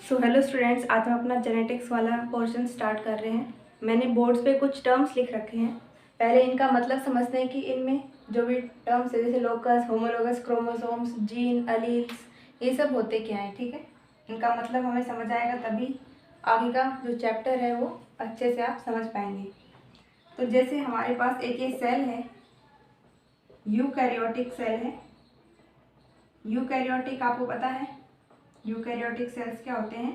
So hello students, आज हम अपना जेनेटिक्स वाला पोर्शन स्टार्ट कर रहे हैं। मैंने बोर्ड्स पे कुछ टर्म्स लिख रखे हैं। पहले इनका मतलब समझते हैं कि इनमें जो भी टर्म्स है जैसे locus, homologous, chromosomes, gene, alleles, ये सब होते क्या हैं। ठीक है, इनका मतलब हमें समझ आएगा तभी आगे का जो चैप्टर है वो अच्छे से आप समझ पाएंगे। तो जैसे हमारे पास एक ये सेल है, यूकैरियोटिक सेल है। यूकैरियोटिक आपको पता है, यूकैरियोटिक सेल्स क्या होते हैं?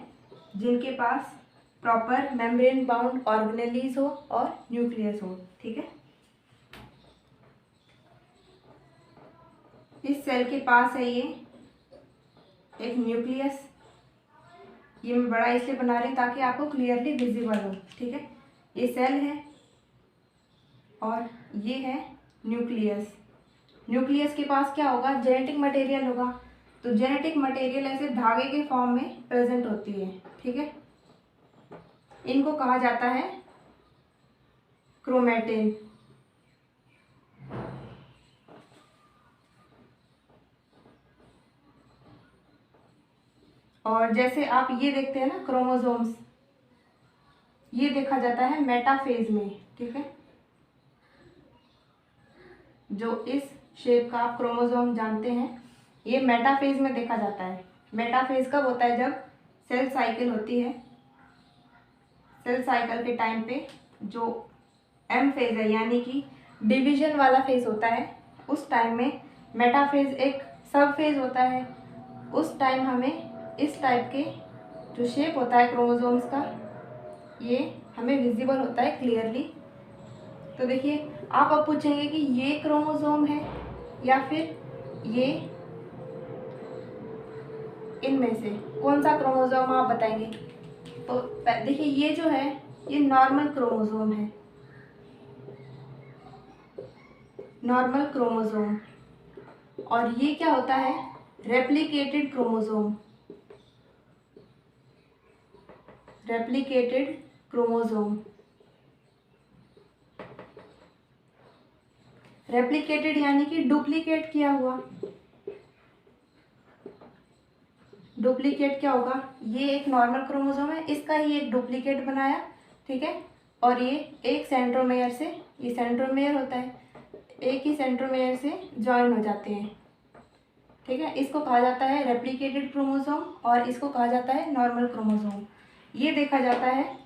जिनके पास प्रॉपर मेम्ब्रेन बाउंड ऑर्गेनेलीज हो और न्यूक्लियस हो। ठीक है, इस सेल के पास है ये एक न्यूक्लियस। ये मैं बड़ा इसलिए बना रही हूँ ताकि आपको क्लियरली विजिबल हो। ठीक है, ये सेल है और ये है न्यूक्लियस। न्यूक्लियस के पास क्या होगा? जेनेटिक मटेरियल होगा। तो जेनेटिक मटेरियल ऐसे धागे के फॉर्म में प्रेजेंट होती है। ठीक है, इनको कहा जाता है क्रोमैटिन। और जैसे आप ये देखते हैं ना क्रोमोसोम्स, ये देखा जाता है मेटाफेज में। ठीक है, जो इस शेप का आप क्रोमोसोम जानते हैं ये मेटाफेज में देखा जाता है। मेटाफेज कब होता है? जब सेल साइकिल होती है। सेल साइकिल के टाइम पे जो एम फेज है यानी कि डिवीजन वाला फेज होता है, उस टाइम में मेटाफेज एक सब फेज होता है। उस टाइम हमें इस टाइप के जो शेप होता है क्रोमोसोम्स का, ये हमें विजिबल होता है क्लियरली। तो देखिए, आप अब पूछेंगे कि ये क्रोमोसोम है या फिर ये, इनमें से कौन सा क्रोमोसोम आप बताएंगे? तो देखिए, ये जो है ये नॉर्मल क्रोमोसोम है, नॉर्मल क्रोमोसोम। और ये क्या होता है? Replicated chromosome. Replicated chromosome. Replicated यानी कि डुप्लीकेट किया हुआ। डुप्लीकेट क्या होगा? ये एक नॉर्मल क्रोमोसोम है, इसका ही एक डुप्लीकेट बनाया। ठीक है, और ये एक सेंट्रोमेयर से, ये सेंट्रोमेयर होता है, एक ही सेंट्रोमेयर से जॉइन हो जाते हैं। ठीक है, इसको कहा जाता है रेप्लिकेटेड क्रोमोसोम और इसको कहा जाता है नॉर्मल क्रोमोसोम। ये देखा जाता है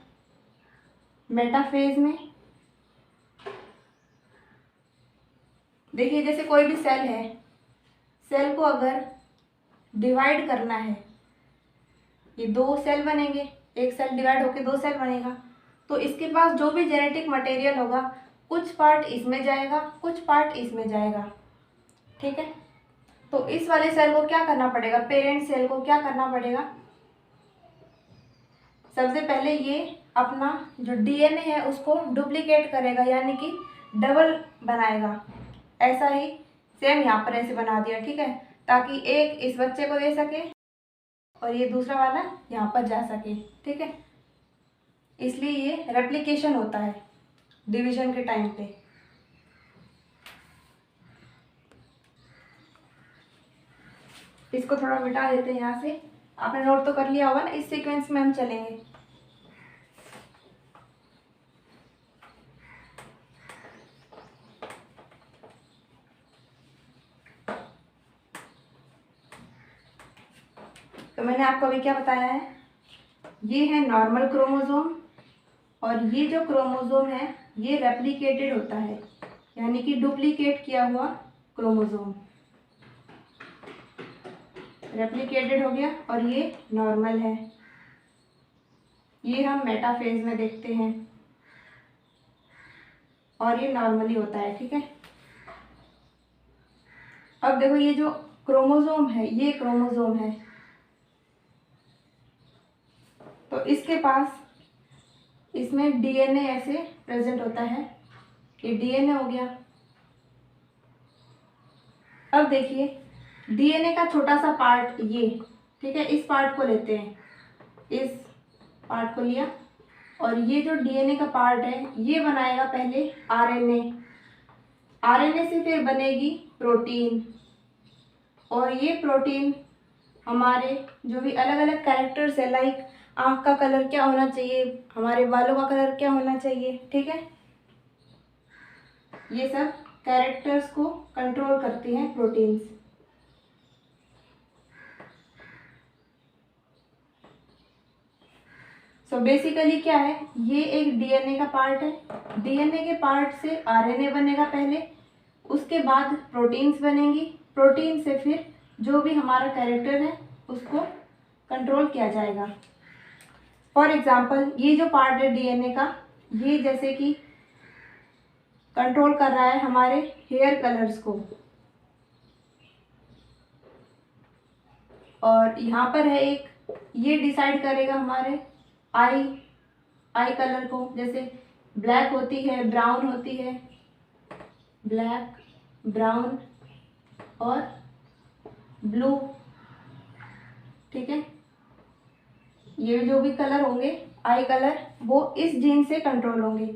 मेटाफेज में। देखिए, जैसे कोई भी सेल है, सेल को अगर डिवाइड करना है, ये दो सेल बनेंगे, एक सेल डिवाइड होकर दो सेल बनेगा। तो इसके पास जो भी जेनेटिक मटेरियल होगा, कुछ पार्ट इसमें जाएगा, कुछ पार्ट इसमें जाएगा। ठीक है, तो इस वाले सेल को क्या करना पड़ेगा? पेरेंट सेल को क्या करना पड़ेगा? सबसे पहले ये अपना जो डीएनए है उसको डुप्लीकेट करेगा यानी कि डबल बनाएगा। ऐसा ही सेम यहाँ पर ऐसे बना दिया। ठीक है, ताकि एक इस बच्चे को दे सके और ये दूसरा वाला यहाँ पर जा सके। ठीक है, इसलिए ये रेप्लिकेशन होता है डिवीजन के टाइम पे। इसको थोड़ा मिटा देते हैं यहाँ से। आपने नोट तो कर लिया होगा ना, इस सीक्वेंस में हम चलेंगे। तो मैंने आपको अभी क्या बताया है? ये है नॉर्मल क्रोमोसोम और ये जो क्रोमोसोम है ये रेप्लिकेटेड होता है यानी कि डुप्लीकेट किया हुआ क्रोमोसोम। रेप्लिकेटेड हो गया और ये नॉर्मल है। ये हम मेटाफेज में देखते हैं और ये नॉर्मली होता है। ठीक है, अब देखो ये जो क्रोमोसोम है, ये क्रोमोसोम है, तो इसके पास इसमें डीएनए ऐसे प्रेजेंट होता है। ये डीएनए हो गया। अब देखिए, डीएनए का छोटा सा पार्ट ये, ठीक है, इस पार्ट को लेते हैं, इस पार्ट को लिया और ये जो डीएनए का पार्ट है ये बनाएगा पहले आरएनए। आरएनए से फिर बनेगी प्रोटीन और ये प्रोटीन हमारे जो भी अलग अलग कैरेक्टर्स है, लाइक आँख का कलर क्या होना चाहिए, हमारे बालों का कलर क्या होना चाहिए, ठीक है, ये सब कैरेक्टर्स को कंट्रोल करती हैं प्रोटीन्स। सो बेसिकली क्या है, ये एक डीएनए का पार्ट है। डीएनए के पार्ट से आरएनए बनेगा पहले, उसके बाद प्रोटीन्स बनेंगी, प्रोटीन से फिर जो भी हमारा कैरेक्टर है उसको कंट्रोल किया जाएगा। फॉर एग्जाम्पल ये जो पार्ट है डीएनए का, ये जैसे कि कंट्रोल कर रहा है हमारे हेयर कलर्स को, और यहाँ पर है एक, ये डिसाइड करेगा हमारे आई कलर को, जैसे ब्लैक होती है, ब्राउन होती है, ब्लैक, ब्राउन और ब्लू, ठीक है, ये जो भी कलर होंगे आई कलर, वो इस जीन से कंट्रोल होंगे।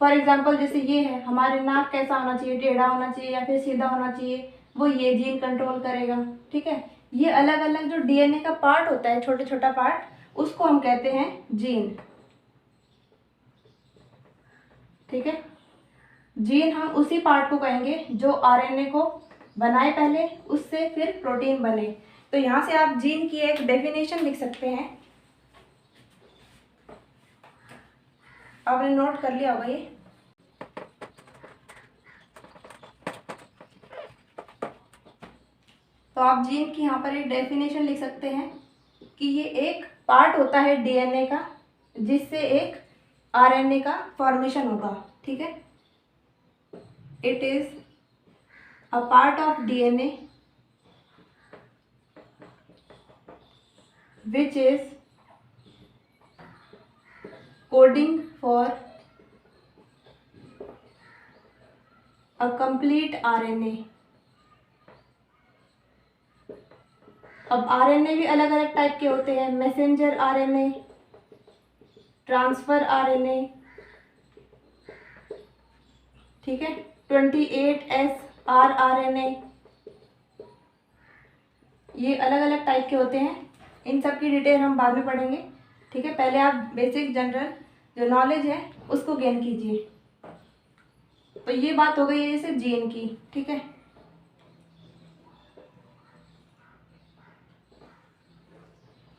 फॉर एग्जांपल जैसे ये है, हमारे नाक कैसा होना चाहिए, टेढ़ा होना चाहिए या फिर सीधा होना चाहिए, वो ये जीन कंट्रोल करेगा, ठीक है। ये अलग अलग जो डीएनए का पार्ट होता है, छोटा छोटा पार्ट, उसको हम कहते हैं जीन, ठीक है। जीन हम उसी पार्ट को कहेंगे जो आरएनए को बनाए पहले, उससे फिर प्रोटीन बने। तो यहाँ से आप जीन की एक डेफिनेशन लिख सकते हैं, आपने नोट कर लिया होगा ये। तो आप जीन की यहाँ पर एक डेफिनेशन लिख सकते हैं कि ये एक पार्ट होता है डीएनए का, जिससे एक आरएनए का फॉर्मेशन होगा, ठीक है। It is a part of DNA which is coding for a complete RNA। अब आरएनए भी अलग अलग टाइप के होते हैं, मैसेंजर आरएनए, ट्रांसफर आरएनए, ठीक है, 28S आरएनए, ये अलग अलग टाइप के होते हैं। इन सब की डिटेल हम बाद में पढ़ेंगे, ठीक है। पहले आप बेसिक जनरल जो नॉलेज है उसको गेन कीजिए। तो ये बात हो गई है सिर्फ जीन की, ठीक है।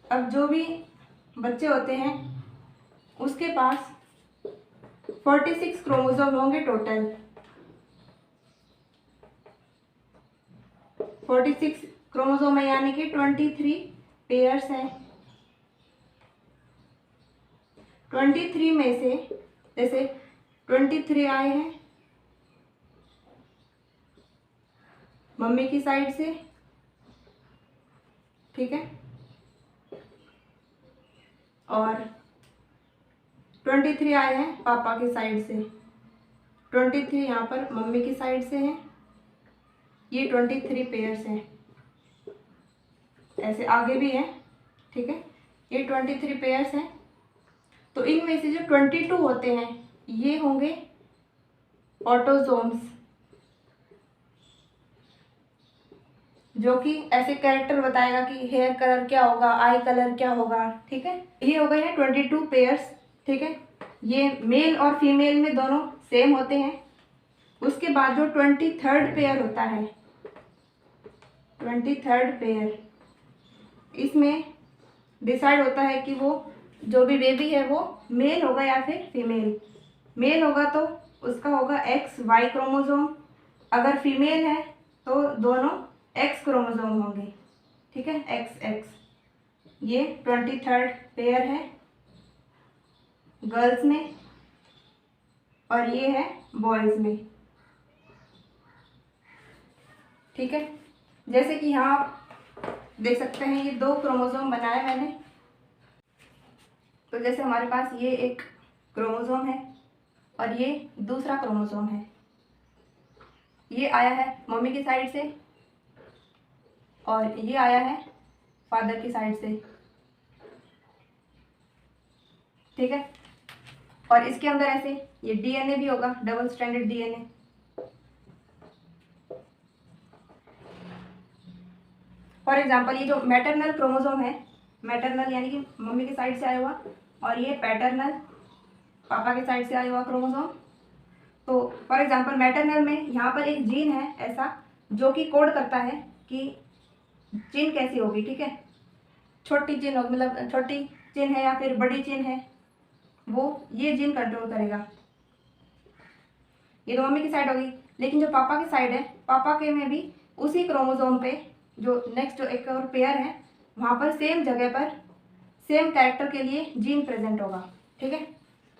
अब जो भी बच्चे होते हैं उसके पास 46 क्रोमोसोम होंगे टोटल, 46 क्रोमोसोम है, यानी कि 23 पेयर्स हैं। 23 में से जैसे 23 आए हैं मम्मी की साइड से, ठीक है, और 23 आए हैं पापा की साइड से। 23 यहाँ पर मम्मी की साइड से हैं, ये 23 पेयर्स हैं। ऐसे आगे भी हैं, ठीक है, ये 23 पेयर्स हैं। तो इनमें से जो 22 होते हैं ये होंगे ऑटोसोम्स, जो कि ऐसे कैरेक्टर बताएगा कि हेयर कलर क्या होगा, आई कलर क्या होगा, ठीक है। ये हो गए हैं 22 पेयर्स, ठीक है। ये मेल और फीमेल में दोनों सेम होते हैं। उसके बाद जो 23rd पेयर होता है, 23rd पेयर, इसमें डिसाइड होता है कि वो जो भी बेबी है वो मेल होगा या फिर फीमेल। मेल होगा तो उसका होगा XY क्रोमोसोम, अगर फीमेल है तो दोनों X क्रोमोसोम होंगे, ठीक है, XX। ये 23rd पेयर है गर्ल्स में और ये है बॉयज़ में, ठीक है। जैसे कि यहाँ आप देख सकते हैं ये 2 क्रोमोसोम बनाए मैंने। तो जैसे हमारे पास ये एक क्रोमोसोम है और ये दूसरा क्रोमोसोम है, ये आया है मम्मी की साइड से और ये आया है फादर की साइड से, ठीक है। और इसके अंदर ऐसे ये डीएनए भी होगा, double stranded DNA. For example ये जो मैटरनल क्रोमोसोम है, मैटरनल यानी कि मम्मी की साइड से आया हुआ, और ये पैटर्नल पापा की साइड से आया हुआ क्रोमोसोम। तो फॉर एग्जांपल मैटरनल में यहाँ पर एक जीन है ऐसा जो कि कोड करता है कि चेन कैसी होगी, ठीक है, छोटी चेन होगी, मतलब छोटी चेन है या फिर बड़ी चेन है, वो ये जीन कंट्रोल करेगा। ये तो मम्मी की साइड होगी। लेकिन जो पापा की साइड है, पापा के में भी उसी क्रोमोसोम पे जो नेक्स्ट जो एक और पेयर है, वहाँ पर सेम जगह पर सेम कैरेक्टर के लिए जीन प्रेजेंट होगा, ठीक है।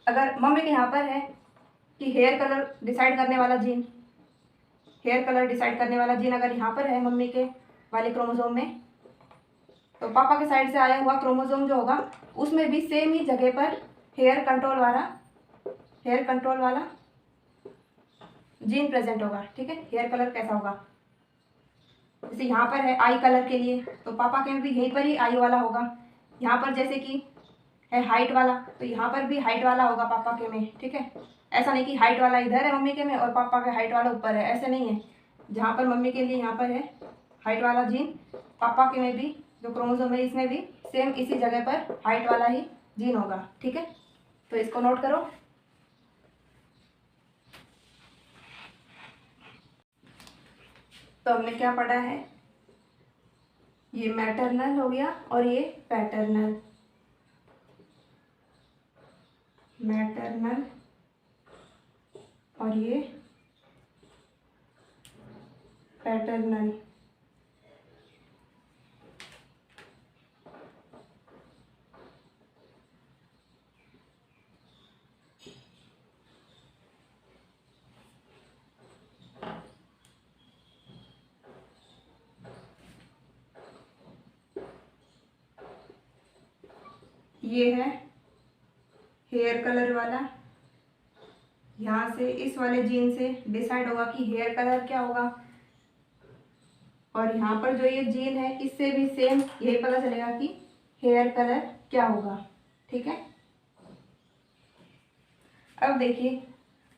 अगर मम्मी के यहाँ पर है कि हेयर कलर डिसाइड करने वाला जीन, हेयर कलर डिसाइड करने वाला जीन अगर यहाँ पर है मम्मी के वाले क्रोमोसोम में, तो पापा के साइड से आया हुआ क्रोमोसोम जो होगा उसमें भी सेम ही जगह पर हेयर कंट्रोल वाला जीन प्रेजेंट होगा, ठीक है। हेयर कलर कैसा होगा, जैसे यहाँ पर है आई कलर के लिए, तो पापा के में भी यहीं पर ही आई वाला होगा। यहाँ पर जैसे कि है हाइट वाला, तो यहाँ पर भी हाइट वाला होगा पापा के में, ठीक है। ऐसा नहीं कि हाइट वाला इधर है मम्मी के में और पापा के हाइट वाला ऊपर है, ऐसे नहीं है। जहाँ पर मम्मी के लिए यहाँ पर है हाइट वाला जीन, पापा के में भी जो क्रोमोसोम है इसमें भी सेम इसी जगह पर हाइट वाला ही जीन होगा, ठीक है। तो इसको नोट करो। तो हमने क्या पढ़ा है, ये मैटरनल हो गया और ये पैटर्नल, मैटरनल और ये पैटर्नल। ये है हेयर कलर वाला, यहाँ से इस वाले जीन से डिसाइड होगा कि हेयर कलर क्या होगा, और यहाँ पर जो ये जीन है इससे भी सेम यही पता चलेगा कि हेयर कलर क्या होगा, ठीक है। अब देखिए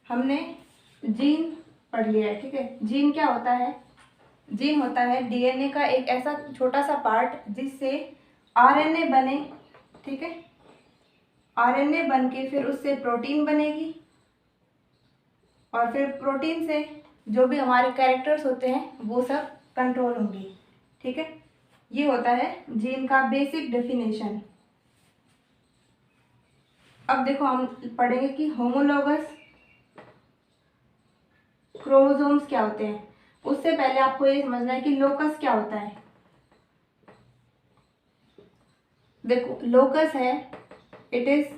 हमने जीन पढ़ लिया है, ठीक है। जीन क्या होता है, जीन होता है डीएनए का एक ऐसा छोटा सा पार्ट जिससे आरएनए बने, ठीक है। आरएनए बन के फिर उससे प्रोटीन बनेगी, और फिर प्रोटीन से जो भी हमारे कैरेक्टर्स होते हैं वो सब कंट्रोल होंगे, ठीक है। ये होता है जीन का बेसिक डेफिनेशन। अब देखो हम पढ़ेंगे कि होमोलोगस क्रोमोसोम्स क्या होते हैं। उससे पहले आपको ये समझना है कि लोकस क्या होता है। देखो लोकस है, it is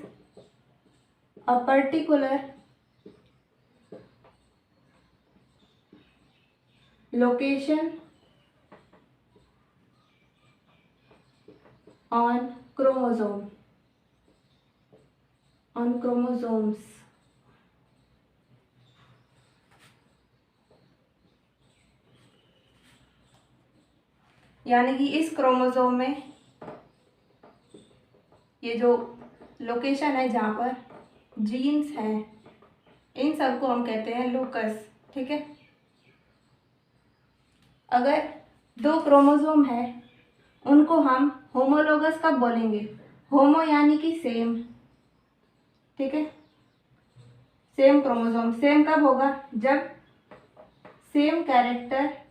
a particular location on chromosomes, यानी कि इस क्रोमोसोम में ये जो लोकेशन है जहाँ पर जीन्स हैं, इन सब को हम कहते हैं लोकस, ठीक है। अगर दो क्रोमोसोम है उनको हम होमोलोगस कब बोलेंगे, होमो यानी कि सेम, ठीक है। सेम क्रोमोसोम, सेम कब होगा, जब सेम कैरेक्टर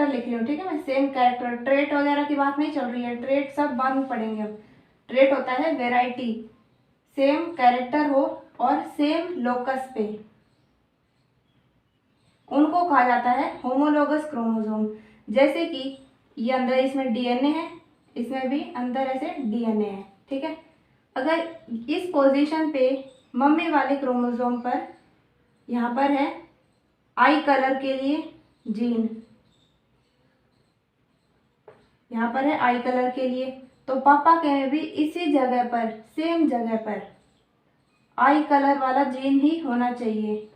लिख रही हूँ, ठीक है। मैं सेम कैरेक्टर, ट्रेट वगैरह की बात नहीं चल रही है, ट्रेट सब बाद में पढ़ेंगे। अब ट्रेट होता है वेराइटी, सेम कैरेक्टर हो और सेम लोकस पे, उनको कहा जाता है होमोलोगस क्रोमोसोम। जैसे कि ये अंदर इसमें डीएनए है, इसमें भी अंदर ऐसे डीएनए है, ठीक है। अगर इस पोजीशन पे मम्मी वाले क्रोमोसोम पर यहाँ पर है आई कलर के लिए जीन, यहाँ पर है आई कलर के लिए, तो पापा के में भी इसी जगह पर सेम जगह पर आई कलर वाला जीन ही होना चाहिए,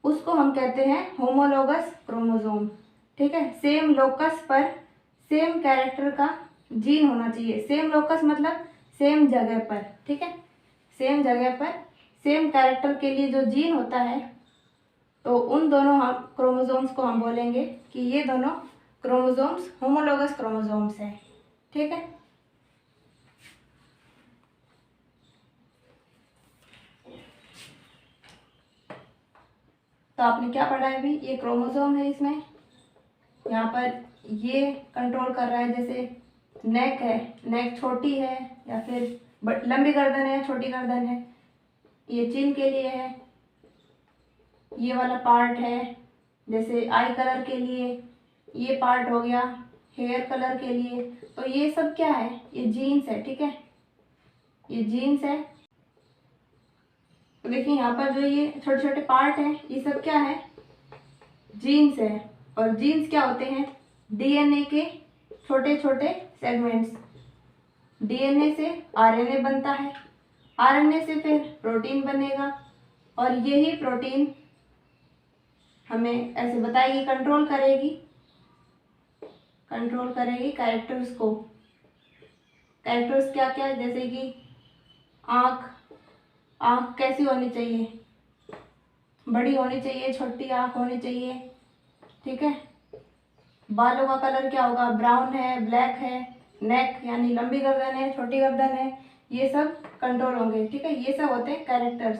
उसको हम कहते हैं होमोलोगस क्रोमोसोम, ठीक है। सेम लोकस पर सेम कैरेक्टर का जीन होना चाहिए, सेम लोकस मतलब सेम जगह पर, ठीक है। सेम जगह पर सेम कैरेक्टर के लिए जो जीन होता है, तो उन दोनों हम क्रोमोसोम्स को हम बोलेंगे कि ये दोनों क्रोमोसोम्स होमोलोगस क्रोमोसोम्स है। ठीक है, तो आपने क्या पढ़ा है अभी, ये क्रोमोसोम है, इसमें यहाँ पर ये कंट्रोल कर रहा है, जैसे नेक है, नेक छोटी है या फिर लंबी गर्दन है, छोटी गर्दन है, ये चिन के लिए है। ये वाला पार्ट है जैसे आई कलर के लिए, ये पार्ट हो गया हेयर कलर के लिए। तो ये सब क्या है, ये जीन्स है। ठीक है, ये जीन्स है। तो देखिए यहाँ पर जो ये छोटे छोटे पार्ट हैं, ये सब क्या है, जीन्स है। और जीन्स क्या होते हैं, डीएनए के छोटे छोटे सेगमेंट्स। डीएनए से आरएनए बनता है, आरएनए से फिर प्रोटीन बनेगा, और यही प्रोटीन हमें ऐसे बताएगी, कंट्रोल करेगी कैरेक्टर्स को। कैरेक्टर्स क्या क्या, जैसे कि आँख कैसी होनी चाहिए, बड़ी होनी चाहिए, छोटी आँख होनी चाहिए। ठीक है, बालों का कलर क्या होगा, ब्राउन है, ब्लैक है, नेक यानी लंबी गर्दन है, छोटी गर्दन है, ये सब कंट्रोल होंगे। ठीक है, ये सब होते हैं कैरेक्टर्स।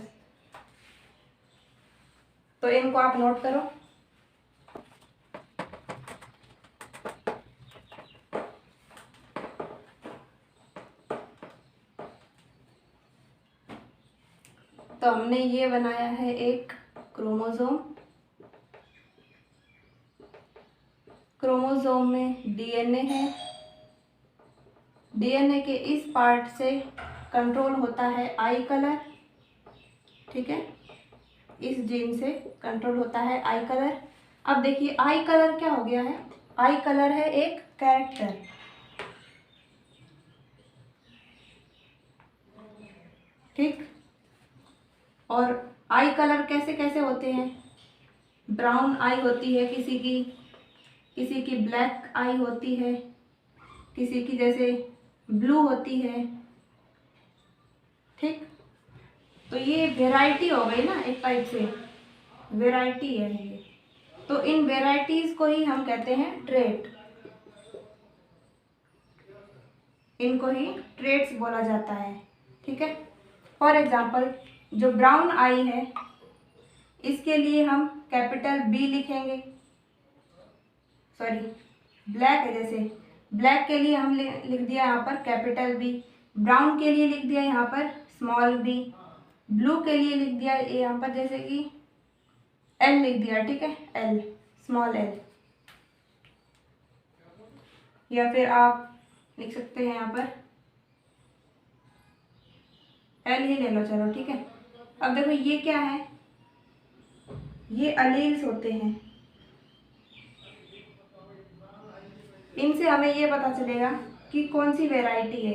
तो इनको आप नोट करो। तो हमने ये बनाया है एक क्रोमोसोम। क्रोमोसोम में डीएनए है, डीएनए के इस पार्ट से कंट्रोल होता है आई कलर। ठीक है, इस जीन से कंट्रोल होता है आई कलर। अब देखिए आई कलर क्या हो गया है, आई कलर है एक कैरेक्टर। ठीक, और आई कलर कैसे कैसे होते हैं, ब्राउन आई होती है किसी की ब्लैक आई होती है, किसी की जैसे ब्लू होती है। ठीक, तो ये वेराइटी हो गई ना, एक टाइप से वेराइटी है ये। तो इन वेराइटीज को ही हम कहते हैं ट्रेट, इनको ही ट्रेट्स बोला जाता है। ठीक है, फॉर एग्जाम्पल जो ब्राउन आई है, इसके लिए हम कैपिटल बी लिखेंगे। सॉरी, ब्लैक है, जैसे ब्लैक के लिए हम लिख दिया यहाँ पर कैपिटल बी, ब्राउन के लिए लिख दिया यहाँ पर स्मॉल बी, ब्लू के लिए लिख दिया यहाँ पर जैसे कि एल लिख दिया। ठीक है, एल, स्मॉल एल, या फिर आप लिख सकते हैं यहाँ पर एल ही ले लो, चलो ठीक है। अब देखो ये क्या है, ये अलील्स होते हैं। इनसे हमें ये पता चलेगा कि कौन सी वैरायटी है।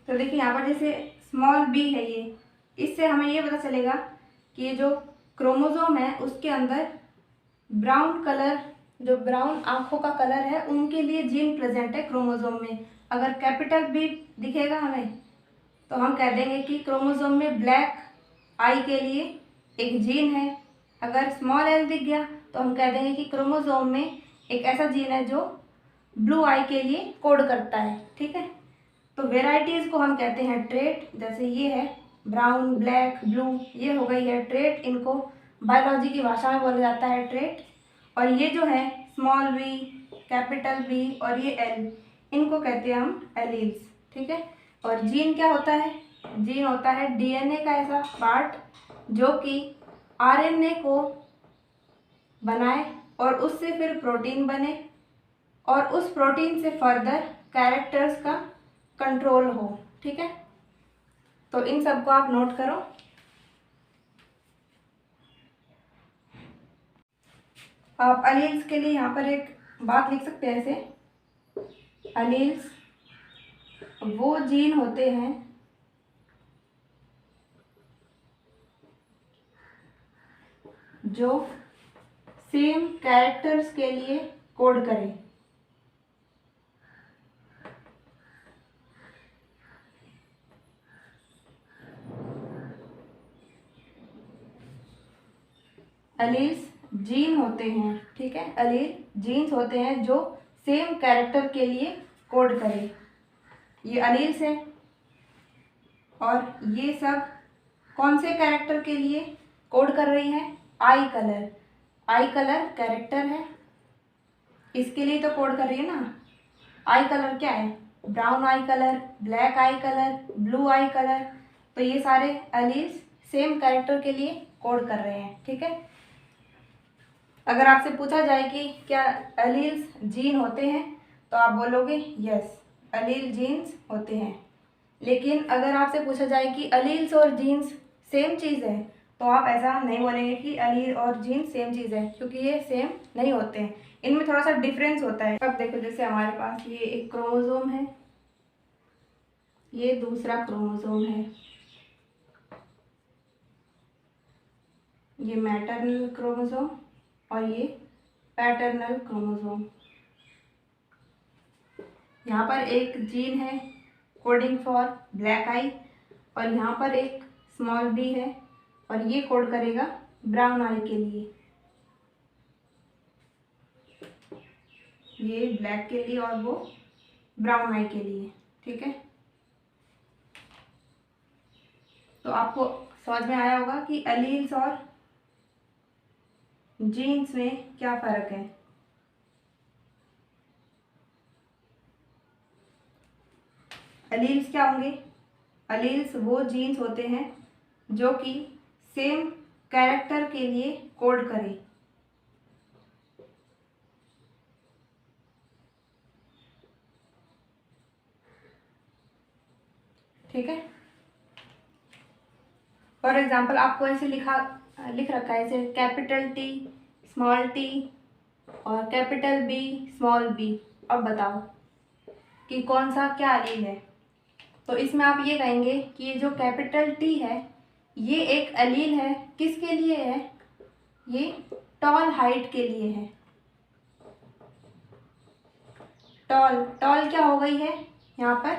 तो देखिए यहाँ पर जैसे स्मॉल बी है ये, इससे हमें ये पता चलेगा कि ये जो क्रोमोसोम है उसके अंदर ब्राउन कलर, जो ब्राउन आँखों का कलर है, उनके लिए जीन प्रेजेंट है क्रोमोसोम में। अगर कैपिटल बी दिखेगा हमें तो हम कह देंगे कि क्रोमोसोम में ब्लैक आई के लिए एक जीन है। अगर स्मॉल एल दिख गया तो हम कह देंगे कि क्रोमोसोम में एक ऐसा जीन है जो ब्लू आई के लिए कोड करता है। ठीक है, तो वेराइटीज़ को हम कहते हैं ट्रेट। जैसे ये है ब्राउन, ब्लैक, ब्लू, ये हो गई है ट्रेट। इनको बायोलॉजी की भाषा में बोला जाता है ट्रेट। और ये जो है स्मॉल वी, कैपिटल बी और ये एल, इनको कहते हैं हम एलील्स। ठीक है, और जीन क्या होता है, जीन होता है डीएनए का ऐसा पार्ट जो कि आरएनए को बनाए और उससे फिर प्रोटीन बने और उस प्रोटीन से फर्दर कैरेक्टर्स का कंट्रोल हो। ठीक है, तो इन सबको आप नोट करो। आप अलील्स के लिए यहाँ पर एक बात लिख सकते हैं ऐसे, अलील्स वो जीन होते हैं जो सेम कैरेक्टर्स के लिए कोड करें। अलील्स जीन होते हैं। ठीक है, अलील जीन्स होते हैं जो सेम कैरेक्टर के लिए कोड करे। ये अलील्स है और ये सब कौन से कैरेक्टर के लिए कोड कर रही है? आई कलर। आई कलर कैरेक्टर है, इसके लिए तो कोड कर रही है ना। आई कलर क्या है? ब्राउन आई कलर, ब्लैक आई कलर, ब्लू आई कलर। तो ये सारे अलील्स सेम कैरेक्टर के लिए कोड कर रहे हैं, ठीक है। अगर आपसे पूछा जाए कि क्या अलील्स जीन होते हैं, तो आप बोलोगे यस, अलील जीन्स होते हैं। लेकिन अगर आपसे पूछा जाए कि अलील्स और जीन्स सेम चीज़ है, तो आप ऐसा नहीं बोलेंगे कि अलील और जीन्स सेम चीज़ है, क्योंकि ये सेम नहीं होते हैं, इनमें थोड़ा सा डिफरेंस होता है। अब देखो, जैसे हमारे पास ये एक क्रोमोसोम है, ये दूसरा क्रोमोसोम है, ये मैटरनल क्रोमोसोम और ये पैटर्नल क्रोमोसोम। यहाँ पर एक जीन है कोडिंग फॉर ब्लैक आई और यहाँ पर एक स्मॉल बी है और ये कोड करेगा ब्राउन आई के लिए, ये ब्लैक के लिए और वो ब्राउन आई के लिए, ठीक है। तो आपको समझ में आया होगा कि अलील्स और जीन्स में क्या फ़र्क है। अलील्स क्या होंगे? अलील्स वो जीन्स होते हैं जो कि सेम कैरेक्टर के लिए कोड करें। ठीक है। फॉर एग्जाम्पल आपको ऐसे लिख रखा है, जैसे कैपिटल टी स्मॉल टी और कैपिटल बी स्मॉल बी। अब बताओ कि कौन सा क्या अलील है। तो इसमें आप ये कहेंगे कि ये जो कैपिटल टी है ये एक अलील है, किसके लिए है? ये टॉल हाइट के लिए है। टॉल, टॉल क्या हो गई है यहाँ पर?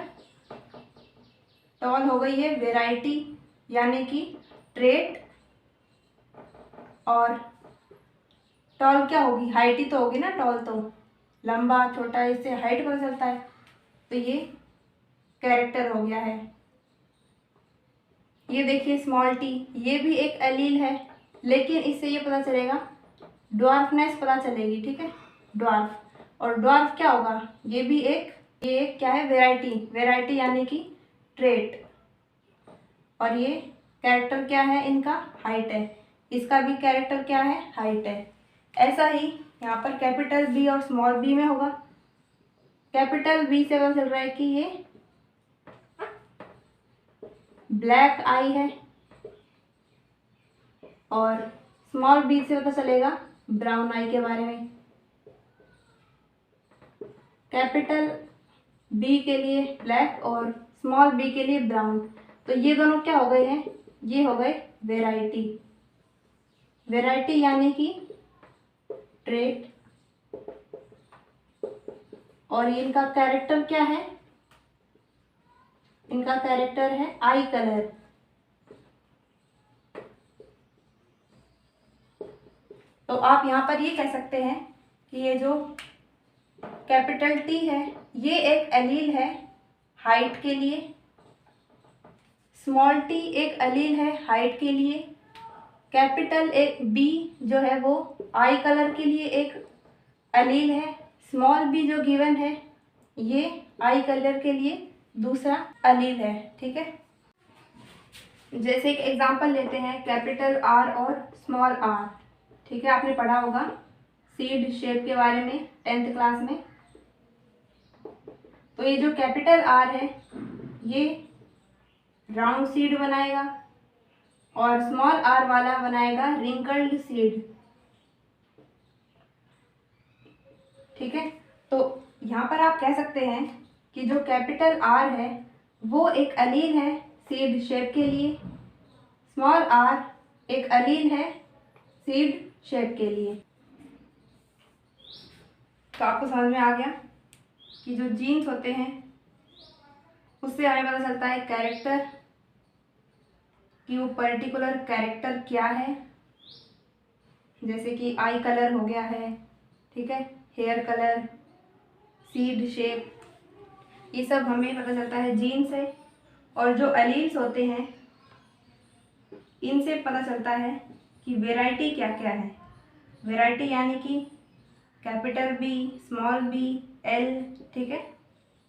टॉल हो गई है वेराइटी यानी कि ट्रेट, और टॉल क्या होगी? हाइट ही तो होगी ना। टॉल तो लंबा छोटा, इससे हाइट पता चलता है। तो ये कैरेक्टर हो गया है। ये देखिए स्मॉल टी, ये भी एक एलील है, लेकिन इससे ये पता चलेगा ड्वार्फनेस पता चलेगी, ठीक है, ड्वार्फ। और ड्वार्फ क्या होगा? ये भी ये एक क्या है? वेराइटी, वेराइटी यानी कि ट्रेट। और ये कैरेक्टर क्या है इनका? हाइट है। इसका भी कैरेक्टर क्या है? हाइट है। ऐसा ही यहाँ पर कैपिटल बी और स्मॉल बी में होगा। कैपिटल बी से पता चल रहा है कि ये ब्लैक आई है और स्मॉल बी से पता चलेगा ब्राउन आई के बारे में। कैपिटल बी के लिए ब्लैक और स्मॉल बी के लिए ब्राउन। तो ये दोनों क्या हो गए हैं? ये हो गए वेराइटी। वेराइटी यानी कि ट्रेट। और ये इनका कैरेक्टर क्या है? इनका कैरेक्टर है आई कलर। तो आप यहाँ पर ये कह सकते हैं कि ये जो कैपिटल टी है ये एक एलील है हाइट के लिए, स्मॉल टी एक एलील है हाइट के लिए, कैपिटल एक बी जो है वो आई कलर के लिए एक एलील है, स्मॉल बी जो गिवन है ये आई कलर के लिए दूसरा एलील है, ठीक है। जैसे एक एग्जांपल लेते हैं कैपिटल आर और स्मॉल आर, ठीक है, आपने पढ़ा होगा सीड शेप के बारे में 10th क्लास में। तो ये जो कैपिटल आर है ये राउंड सीड बनाएगा और स्मॉल आर वाला बनाएगा रिंकल्ड सीड, ठीक है। तो यहाँ पर आप कह सकते हैं कि जो कैपिटल आर है वो एक एलील है सीड शेप के लिए, स्मॉल आर एक एलील है सीड शेप के लिए। तो आपको समझ में आ गया कि जो जीन्स होते हैं उससे हमें पता चलता है कैरेक्टर, कि वो पर्टिकुलर कैरेक्टर क्या है। जैसे कि आई कलर हो गया है, ठीक है, हेयर कलर, सीड शेप, ये सब हमें पता चलता है जीन से। और जो एलील्स होते हैं इनसे पता चलता है कि वैरायटी क्या क्या है। वैरायटी यानी कि capital B, small B, L, ठीक है।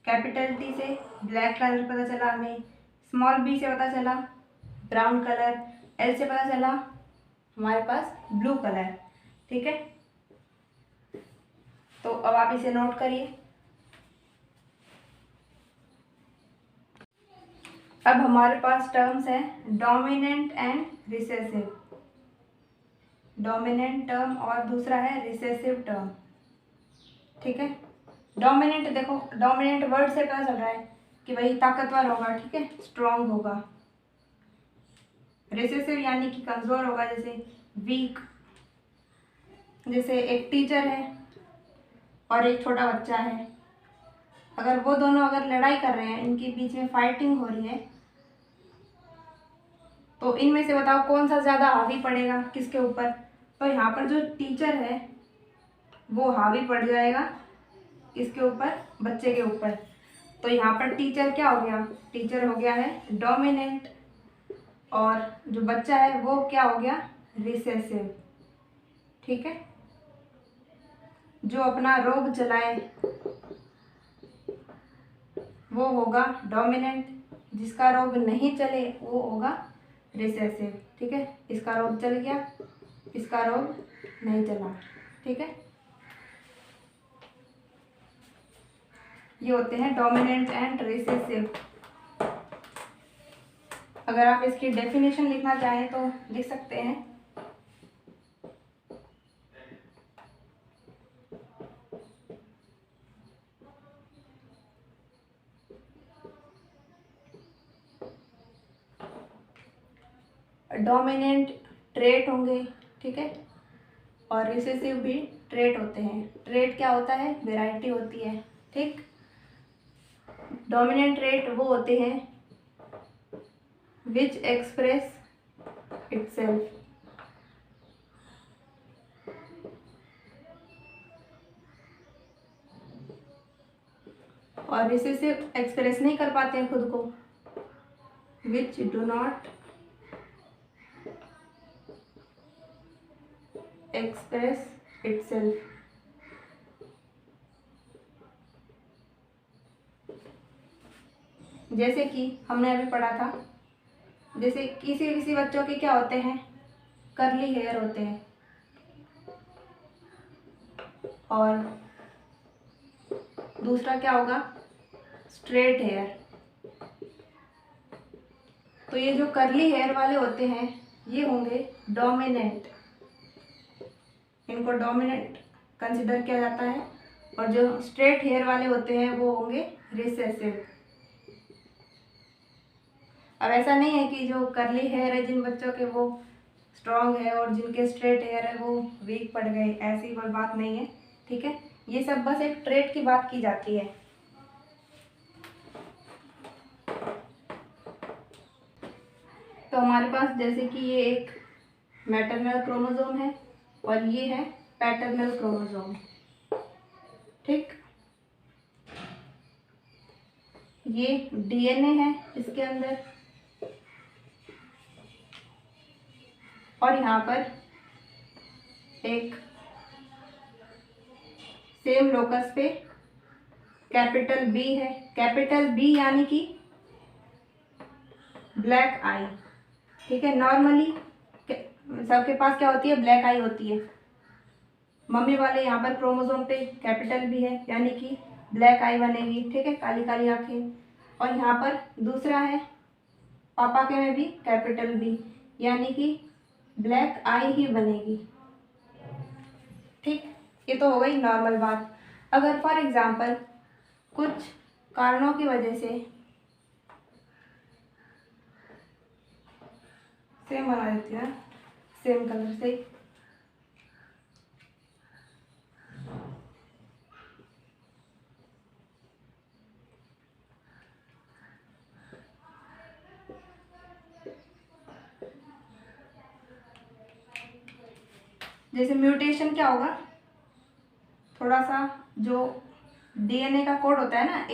कैपिटल टी से ब्लैक कलर पता चला हमें, स्मॉल बी से पता चला ब्राउन कलर, एल से पता चला हमारे पास ब्लू कलर, ठीक है। तो अब आप इसे नोट करिए। अब हमारे पास टर्म्स हैं dominant and recessive. Dominant term और दूसरा है रिसेसिव टर्म, ठीक है। डोमिनेंट देखो, डोमिनेंट वर्ड से पता चल रहा है कि भाई ताकतवर होगा, ठीक है, स्ट्रांग होगा। रिसेसिव यानी कि कमज़ोर होगा, जैसे वीक। जैसे एक टीचर है और एक छोटा बच्चा है, अगर वो दोनों अगर लड़ाई कर रहे हैं, इनके बीच में फाइटिंग हो रही है, तो इनमें से बताओ कौन सा ज़्यादा हावी पड़ेगा किसके ऊपर। तो यहाँ पर जो टीचर है वो हावी पड़ जाएगा किसके ऊपर, बच्चे के ऊपर। तो यहाँ पर टीचर क्या हो गया, टीचर हो गया है डोमिनेंट, और जो बच्चा है वो क्या हो गया, रिसेसिव, ठीक है। जो अपना रोब चलाए वो होगा डोमिनेंट, जिसका रोब नहीं चले वो होगा रिसेसिव, ठीक है। इसका रोब चल गया, इसका रोब नहीं चला, ठीक है। ये होते हैं डोमिनेंट एंड रिसेसिव। अगर आप इसकी डेफिनेशन लिखना चाहें तो लिख सकते हैं। डोमिनेंट ट्रेट होंगे, ठीक है, और रिसेसिव भी ट्रेट होते हैं। ट्रेट क्या होता है, वैरायटी होती है, ठीक। डोमिनेंट ट्रेट वो होते हैं विच एक्सप्रेस इटसेल्फ, और रिसेसिव एक्सप्रेस नहीं कर पाते हैं खुद को, which do not express itself. जैसे कि हमने अभी पढ़ा था, जैसे किसी किसी बच्चों के क्या होते हैं, कर्ली हेयर होते हैं, और दूसरा क्या होगा, स्ट्रेट हेयर। तो ये जो कर्ली हेयर वाले होते हैं ये होंगे डोमिनेंट, इनको डोमिनेंट कंसिडर किया जाता है। और जो स्ट्रेट हेयर वाले होते हैं वो होंगे रिसेसिव। अब ऐसा नहीं है कि जो कर्ली हेयर है जिन बच्चों के वो स्ट्रॉन्ग है और जिनके स्ट्रेट हेयर है वो वीक पड़ गए, ऐसी कोई बात नहीं है, ठीक है। ये सब बस एक ट्रेट की बात की जाती है। तो हमारे पास जैसे कि ये एक मैटरनल क्रोमोसोम है और ये है पैटर्नल क्रोमोसोम, ठीक। ये डीएनए है इसके अंदर, और यहाँ पर एक सेम लोकस पे कैपिटल बी है। कैपिटल बी यानी कि ब्लैक आई, ठीक है। नॉर्मली सबके पास क्या होती है, ब्लैक आई होती है। मम्मी वाले यहाँ पर क्रोमोसोम पे कैपिटल बी है यानी कि ब्लैक आई बनेगी, ठीक है, काली काली आंखें। और यहाँ पर दूसरा है पापा के में भी कैपिटल बी यानी कि ब्लैक आई ही बनेगी, ठीक। ये तो हो गई नॉर्मल बात। अगर फॉर एग्जांपल कुछ कारणों की वजह से सेम बना देती है, सेम कलर से, जैसे म्यूटेशन क्या होगा, थोड़ा सा जो डीएनए का कोड होता है ना,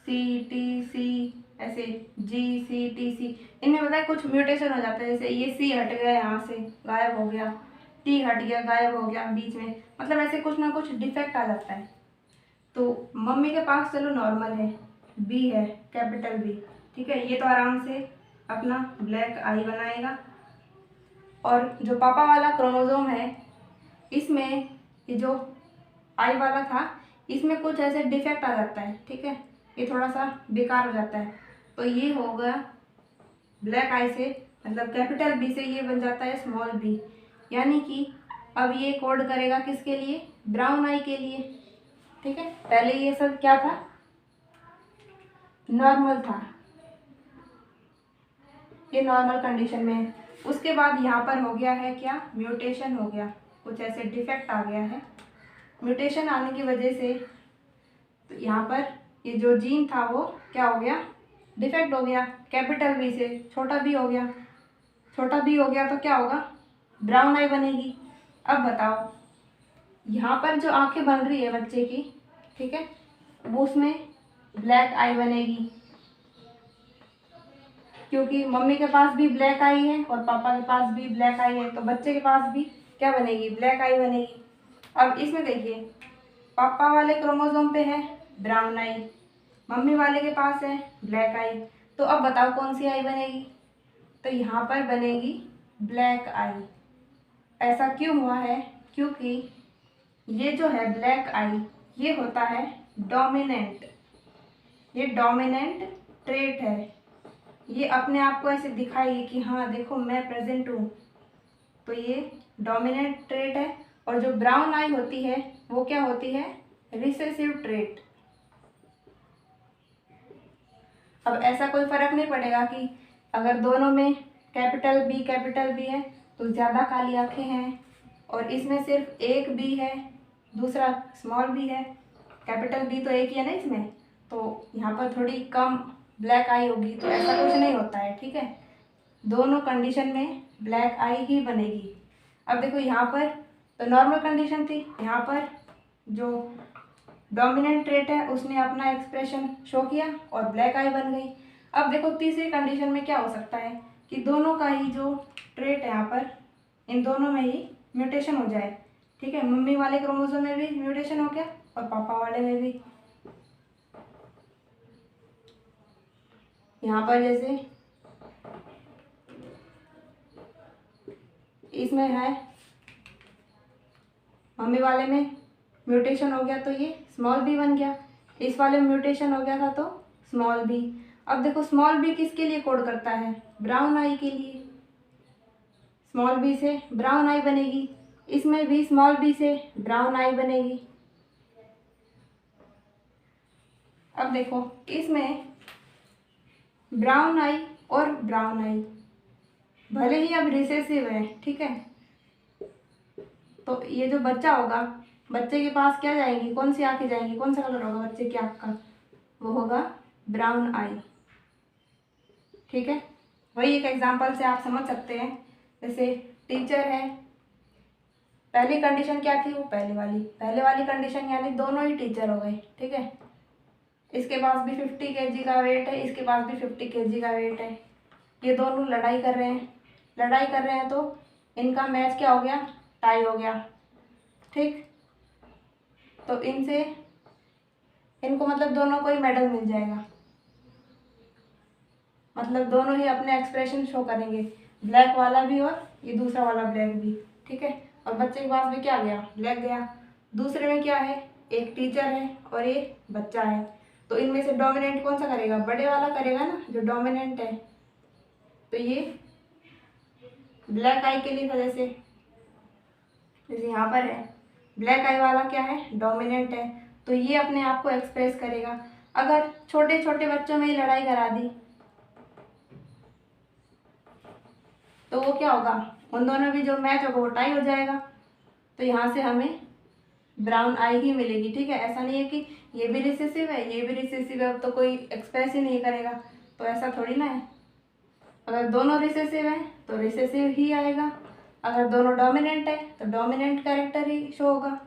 ACTC, ऐसे GCTC, इनमें पता है कुछ म्यूटेशन हो जाता है, जैसे ये C हट गया, यहाँ से गायब हो गया, T हट गया, गायब हो गया बीच में, मतलब ऐसे कुछ ना कुछ डिफेक्ट आ जाता है। तो मम्मी के पास चलो नॉर्मल है, B है, कैपिटल B, ठीक है, ये तो आराम से अपना ब्लैक आई बनाएगा। और जो पापा वाला क्रोमोसोम है, इसमें ये जो आई वाला था, इसमें कुछ ऐसे डिफेक्ट आ जाता है, ठीक है, ये थोड़ा सा बेकार हो जाता है, तो ये हो गया ब्लैक आई से, मतलब कैपिटल बी से ये बन जाता है स्मॉल बी, यानी कि अब ये कोड करेगा किसके लिए, ब्राउन आई के लिए, ठीक है। पहले ये सब क्या था, नॉर्मल था, ये नॉर्मल कंडीशन में है। उसके बाद यहाँ पर हो गया है क्या, म्यूटेशन हो गया, कुछ ऐसे डिफेक्ट आ गया है। म्यूटेशन आने की वजह से तो यहाँ पर ये जो जीन था वो क्या हो गया, डिफेक्ट हो गया, कैपिटल बी से छोटा बी हो गया, छोटा बी हो गया तो क्या होगा, ब्राउन आई बनेगी। अब बताओ, यहाँ पर जो आंखें बन रही है बच्चे की, ठीक है, वो उसमें ब्लैक आई बनेगी, क्योंकि मम्मी के पास भी ब्लैक आई है और पापा के पास भी ब्लैक आई है, तो बच्चे के पास भी क्या बनेगी, ब्लैक आई बनेगी। अब इसमें देखिए, पापा वाले क्रोमोसोम पे है ब्राउन आई, मम्मी वाले के पास है ब्लैक आई, तो अब बताओ कौन सी आई बनेगी, तो यहाँ पर बनेगी ब्लैक आई। ऐसा क्यों हुआ है, क्योंकि ये जो है ब्लैक आई, ये होता है डोमिनेंट, ये डोमिनेंट ट्रेट है, ये अपने आप को ऐसे दिखाएगी कि हाँ देखो मैं प्रेजेंट हूँ, तो ये डोमिनेंट ट्रेट है। और जो ब्राउन आई होती है वो क्या होती है, रिसेसिव ट्रेट। अब ऐसा कोई फर्क नहीं पड़ेगा कि अगर दोनों में कैपिटल बी है तो ज़्यादा काली आंखें हैं, और इसमें सिर्फ एक बी है, दूसरा स्मॉल बी है, कैपिटल बी तो एक ही है ना इसमें, तो यहाँ पर थोड़ी कम ब्लैक आई होगी, तो ऐसा कुछ नहीं होता है, ठीक है, दोनों कंडीशन में ब्लैक आई ही बनेगी। अब देखो यहाँ पर तो नॉर्मल कंडीशन थी, यहाँ पर जो डोमिनेंट ट्रेट है उसने अपना एक्सप्रेशन शो किया और ब्लैक आई बन गई। अब देखो तीसरी कंडीशन में क्या हो सकता है कि दोनों का ही जो ट्रेट है यहाँ पर, इन दोनों में ही म्यूटेशन हो जाए, ठीक है, मम्मी वाले क्रोमोसोम में भी म्यूटेशन हो गया और पापा वाले में भी। यहाँ पर जैसे इसमें है, मम्मी वाले में म्यूटेशन हो गया तो ये स्मॉल बी बन गया, इस वाले में म्यूटेशन हो गया था तो स्मॉल बी। अब देखो स्मॉल बी किसके लिए कोड करता है, ब्राउन आई के लिए, स्मॉल बी से ब्राउन आई बनेगी, इसमें भी स्मॉल बी से ब्राउन आई बनेगी। अब देखो इसमें ब्राउन आई और ब्राउन आई भले ही अब रिसेसिव है, ठीक है, तो ये जो बच्चा होगा, बच्चे के पास क्या जाएंगी, कौन सी आंखें जाएंगी, कौन सा कलर होगा बच्चे की आंख का, वो होगा ब्राउन आई, ठीक है। वही एक एग्जांपल से आप समझ सकते हैं, जैसे टीचर है, पहली कंडीशन क्या थी, वो पहले वाली कंडीशन, यानी दोनों ही टीचर हो गए, ठीक है, इसके पास भी 50 kg का वेट है, इसके पास भी 50 kg का वेट है, ये दोनों लड़ाई कर रहे हैं, तो इनका मैच क्या हो गया, टाई हो गया, ठीक, तो इनको मतलब दोनों को ही मेडल मिल जाएगा, मतलब दोनों ही अपने एक्सप्रेशन शो करेंगे, ब्लैक वाला भी और ये दूसरा वाला ब्लैक भी, ठीक है। और बच्चे के पास भी क्या गया, ब्लैक गया। दूसरे में क्या है, एक टीचर है और एक बच्चा है, तो इनमें से डोमिनेंट कौन सा करेगा, बड़े वाला करेगा ना, जो डोमिनेंट है, तो ये ब्लैक आई के लिए था, जैसे यहाँ पर है ब्लैक आई वाला क्या है, डोमिनेंट है, तो ये अपने आप को एक्सप्रेस करेगा। अगर छोटे छोटे बच्चों में ही लड़ाई करा दी तो वो क्या होगा, उन दोनों भी जो मैच होगा वो टाई हो जाएगा, तो यहाँ से हमें ब्राउन आई ही मिलेगी, ठीक है। ऐसा नहीं है कि ये भी रिसेसिव है ये भी रिसेसिव है, अब तो कोई एक्सप्रेस ही नहीं करेगा, तो ऐसा थोड़ी ना है। अगर दोनों रिसेसिव हैं तो रिसेसिव ही आएगा, अगर दोनों डोमिनेंट है तो डोमिनेंट कैरेक्टर ही शो होगा,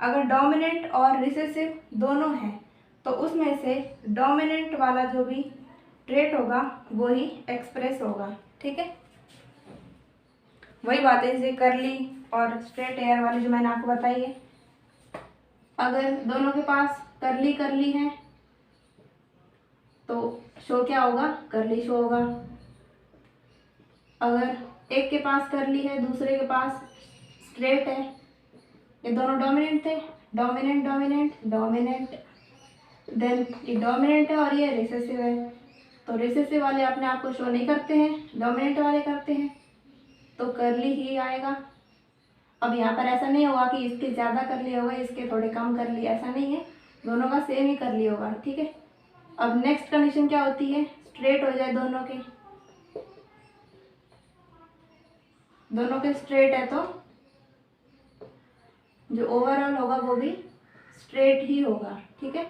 अगर डोमिनेंट और रिसेसिव दोनों हैं तो उसमें से डोमिनेंट वाला जो भी ट्रेट होगा वो ही एक्सप्रेस होगा। ठीक है, वही बात है जैसे करली और स्ट्रेट हेयर वाली जो मैंने आपको बताई है। अगर दोनों के पास करली करली है तो शो क्या होगा, करली शो होगा। अगर एक के पास करली है दूसरे के पास स्ट्रेट है, ये दोनों डोमिनेंट थे, डोमिनेंट डोमिनेंट डोमिनेंट, देन ये डोमिनेंट है और ये रिसेसिव है, तो रिसेसिव वाले अपने आप को शो नहीं करते हैं, डोमिनेंट वाले करते हैं, तो करली ही आएगा। अब यहाँ पर ऐसा नहीं होगा कि इसके ज़्यादा करली होगा इसके थोड़े कम करली, ऐसा नहीं है, दोनों का सेम ही करली होगा। ठीक है, अब नेक्स्ट कंडीशन क्या होती है, स्ट्रेट हो जाए दोनों के स्ट्रेट है तो जो ओवरऑल होगा वो भी स्ट्रेट ही होगा। ठीक है,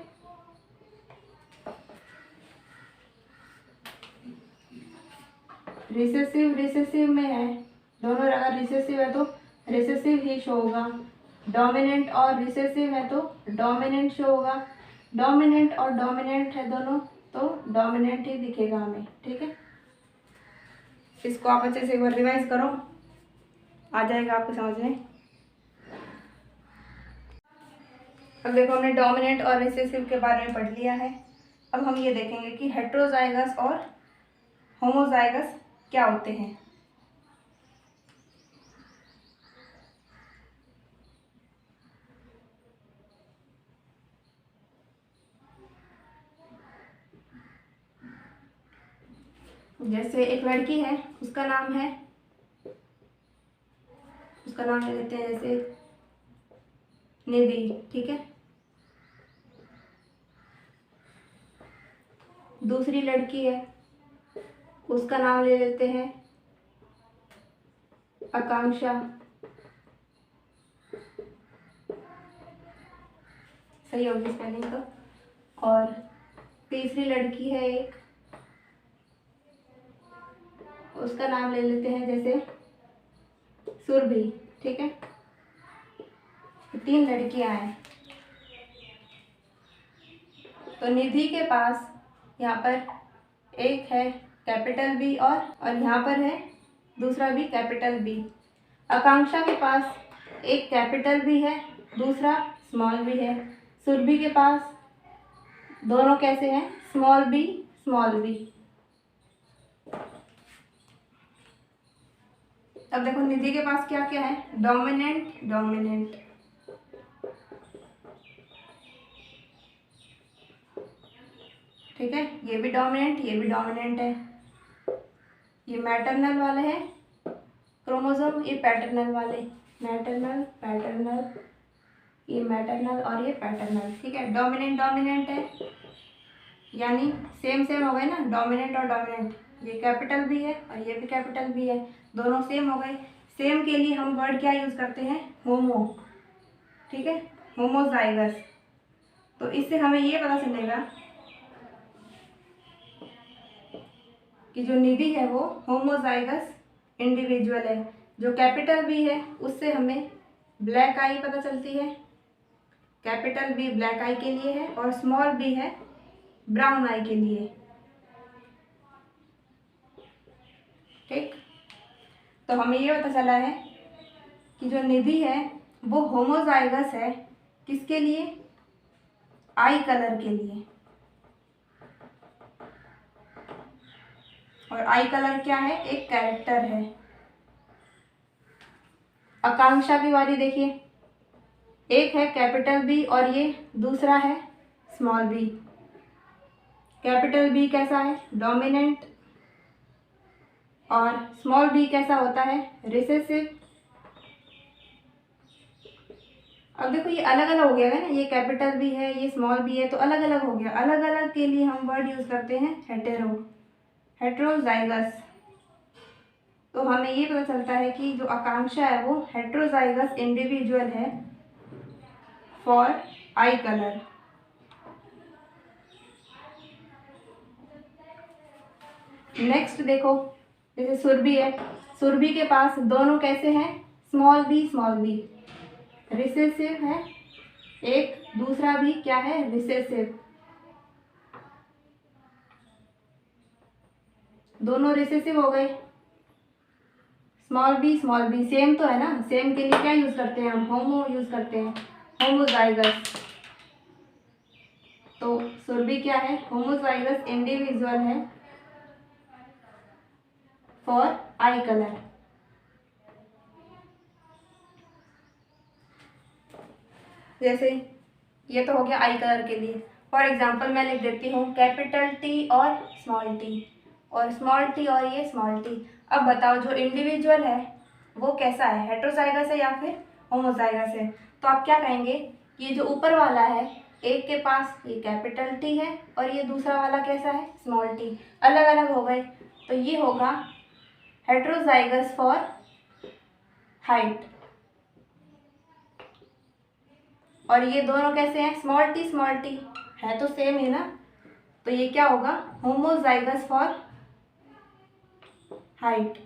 रिसेसिव रिसेसिव में है, दोनों अगर रिसेसिव है तो रिसेसिव ही शो होगा, डोमिनेंट और रिसेसिव है तो डोमिनेंट शो होगा, डोमिनेंट और डोमिनेंट है दोनों तो डोमिनेंट ही दिखेगा हमें। ठीक है, इसको आप अच्छे से एक बार रिवाइज करो, आ जाएगा आपको समझ में। अब देखो हमने डोमिनेंट और रिसेसिव के बारे में पढ़ लिया है। अब हम ये देखेंगे कि हेट्रोजाइगस और होमोजाइगस क्या होते हैं। जैसे एक लड़की है, उसका नाम ले लेते हैं जैसे निधि। ठीक है, दूसरी लड़की है, उसका नाम ले लेते हैं आकांक्षा। सही होगी स्पेलिंग तो। और तीसरी लड़की है एक, उसका नाम ले लेते हैं जैसे सुरभि। ठीक है, 3 लड़कियां हैं। तो निधि के पास यहाँ पर एक है कैपिटल बी और यहाँ पर है दूसरा भी कैपिटल बी। आकांक्षा के पास एक कैपिटल बी है, दूसरा स्मॉल बी है। सुरभि के पास दोनों कैसे हैं, स्मॉल बी स्मॉल बी। अब देखो निधि के पास क्या क्या है, डोमिनेंट डोमिनेंट, ठीक है, ये भी डोमिनेंट है। ये मैटरनल वाले हैं क्रोमोसोम, ये पैटर्नल वाले, मैटरनल पैटर्नल, ये मैटरनल और ये पैटर्नल। ठीक है, डोमिनेंट डोमिनेंट है, यानी सेम सेम हो गए ना, डोमिनेंट और डोमिनेंट। ये कैपिटल भी है और ये भी कैपिटल भी है, दोनों सेम हो गए। सेम के लिए हम वर्ड क्या यूज़ करते हैं, होमो। ठीक है, होमोजाइगस। तो इससे हमें ये पता चलेगा कि जो निधि है वो होमोजाइगस इंडिविजुअल है। जो कैपिटल बी है उससे हमें ब्लैक आई पता चलती है, कैपिटल बी ब्लैक आई के लिए है और स्मॉल बी है ब्राउन आई के लिए। ठीक, तो हमें ये पता चला है कि जो निधि है वो होमोजाइगस है, किसके लिए, आई कलर के लिए। और आई कलर क्या है, एक कैरेक्टर है। आकांक्षा की बारी देखिए, एक है कैपिटल बी और ये दूसरा है स्मॉल बी। कैपिटल बी कैसा है, डोमिनेंट, और स्मॉल बी कैसा होता है, रिसेसिव। अब देखो ये अलग अलग हो गया है ना, ये कैपिटल बी है ये स्मॉल बी है, तो अलग अलग हो गया। अलग अलग के लिए हम वर्ड यूज करते हैं हेटेरोजाइगस। तो हमें ये पता चलता है कि जो आकांक्षा है वो हेटेरोजाइगस इंडिविजुअल है फॉर आई कलर। नेक्स्ट देखो, जैसे सुरभि है, सुरभि के पास दोनों कैसे हैं, स्मॉल बी रिसेसिव है एक दूसरा भी क्या है, रिसेसिव। दोनों रिसेसिव हो गए। स्मॉल बी सेम तो है ना, सेम के लिए क्या यूज करते हैं हम, होमो यूज करते हैं, होमोजाइगस। तो सुरभि क्या है, होमोजाइगस इंडिविजुअल है फॉर आई कलर। जैसे ये तो हो गया आई कलर के लिए। फॉर एग्जाम्पल मैं लिख देती हूँ कैपिटल टी और स्मॉल टी, और स्मॉल टी और ये स्मॉल टी। अब बताओ जो इंडिविजुअल है वो कैसा है, हेट्रोजाइगस है या फिर होमोजाइगस है। तो आप क्या कहेंगे, ये जो ऊपर वाला है, एक के पास ये कैपिटल टी है और ये दूसरा वाला कैसा है, स्मॉल टी, अलग अलग हो गए। तो ये होगा हेट्रोजाइगस फॉर हाइट। और ये दोनों कैसे हैं, स्मॉल टी है तो सेम है ना, तो ये क्या होगा, होमोजाइगस फॉर हाइट।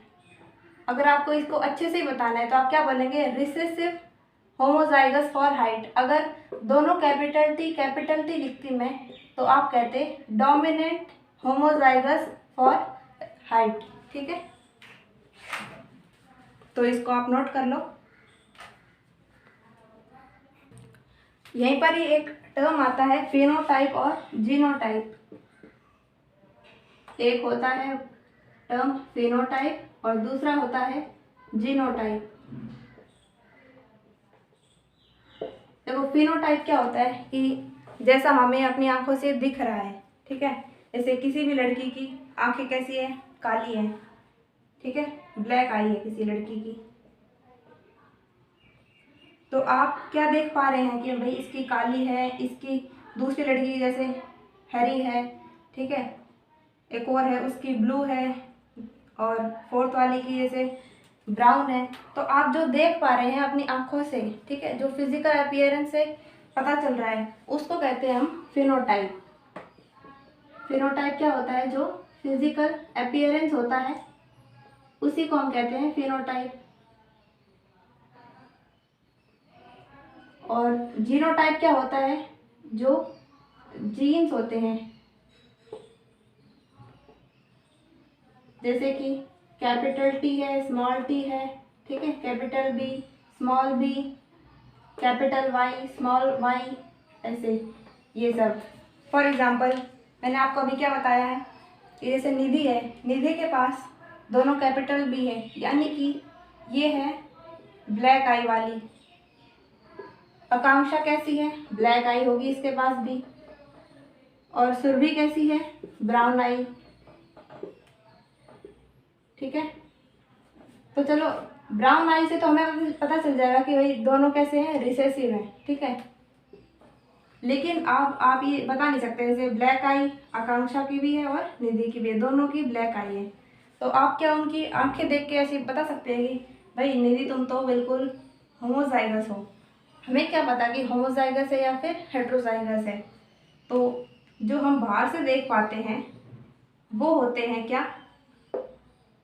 अगर आपको इसको अच्छे से बताना है तो आप क्या बोलेंगे, रिसेसिव होमोजाइगस फॉर हाइट। अगर दोनों कैपिटल टी लिखती मैं तो आप कहते डोमिनेंट होमोजाइगस फॉर हाइट। ठीक है, तो इसको आप नोट कर लो। यहीं पर ही एक टर्म आता है फेनोटाइप और जीनोटाइप। एक होता है टर्म फेनोटाइप और दूसरा होता है जीनोटाइप। देखो फिनोटाइप क्या होता है कि जैसा हमें अपनी आंखों से दिख रहा है, ठीक है। जैसे किसी भी लड़की की आंखें कैसी है, काली है, ठीक है, ब्लैक आई है किसी लड़की की, तो आप क्या देख पा रहे हैं कि भाई इसकी काली है, इसकी दूसरी लड़की की जैसे हरी है, ठीक है, एक और है उसकी ब्लू है, और फोर्थ वाली की जैसे ब्राउन है। तो आप जो देख पा रहे हैं अपनी आंखों से, ठीक है, जो फिजिकल अपीयरेंस से पता चल रहा है उसको कहते हैं हम फिनोटाइप। फिनोटाइप क्या होता है, जो फिजिकल अपीयरेंस होता है उसी को हम कहते हैं फिनोटाइप। और जीनोटाइप क्या होता है, जो जीन्स होते हैं, जैसे कि कैपिटल टी है, स्मॉल टी है, ठीक है, capital B, small B, capital Y, small Y, ऐसे ये सब। फॉर एग्जाम्पल मैंने आपको अभी क्या बताया है कि जैसे निधि है, निधि के पास दोनों कैपिटल बी है, यानी कि ये है ब्लैक आई वाली। आकांक्षा कैसी है, ब्लैक आई होगी इसके पास भी। और सुरभि कैसी है, ब्राउन आई। ठीक है, तो चलो ब्राउन आई से तो हमें पता चल जाएगा कि भाई दोनों कैसे हैं, रिसेसिव हैं। ठीक है, लेकिन आप ये बता नहीं सकते, जैसे ब्लैक आई आकांक्षा की भी है और निधि की भी है, दोनों की ब्लैक आई है। तो आप क्या उनकी आंखें देख के ऐसे बता सकते हैं कि भाई निधि तुम तो बिल्कुल होमोजाइगस हो। हमें क्या पता कि होमोजाइगस है या फिर हेट्रोजाइगस है। तो जो हम बाहर से देख पाते हैं वो होते हैं क्या,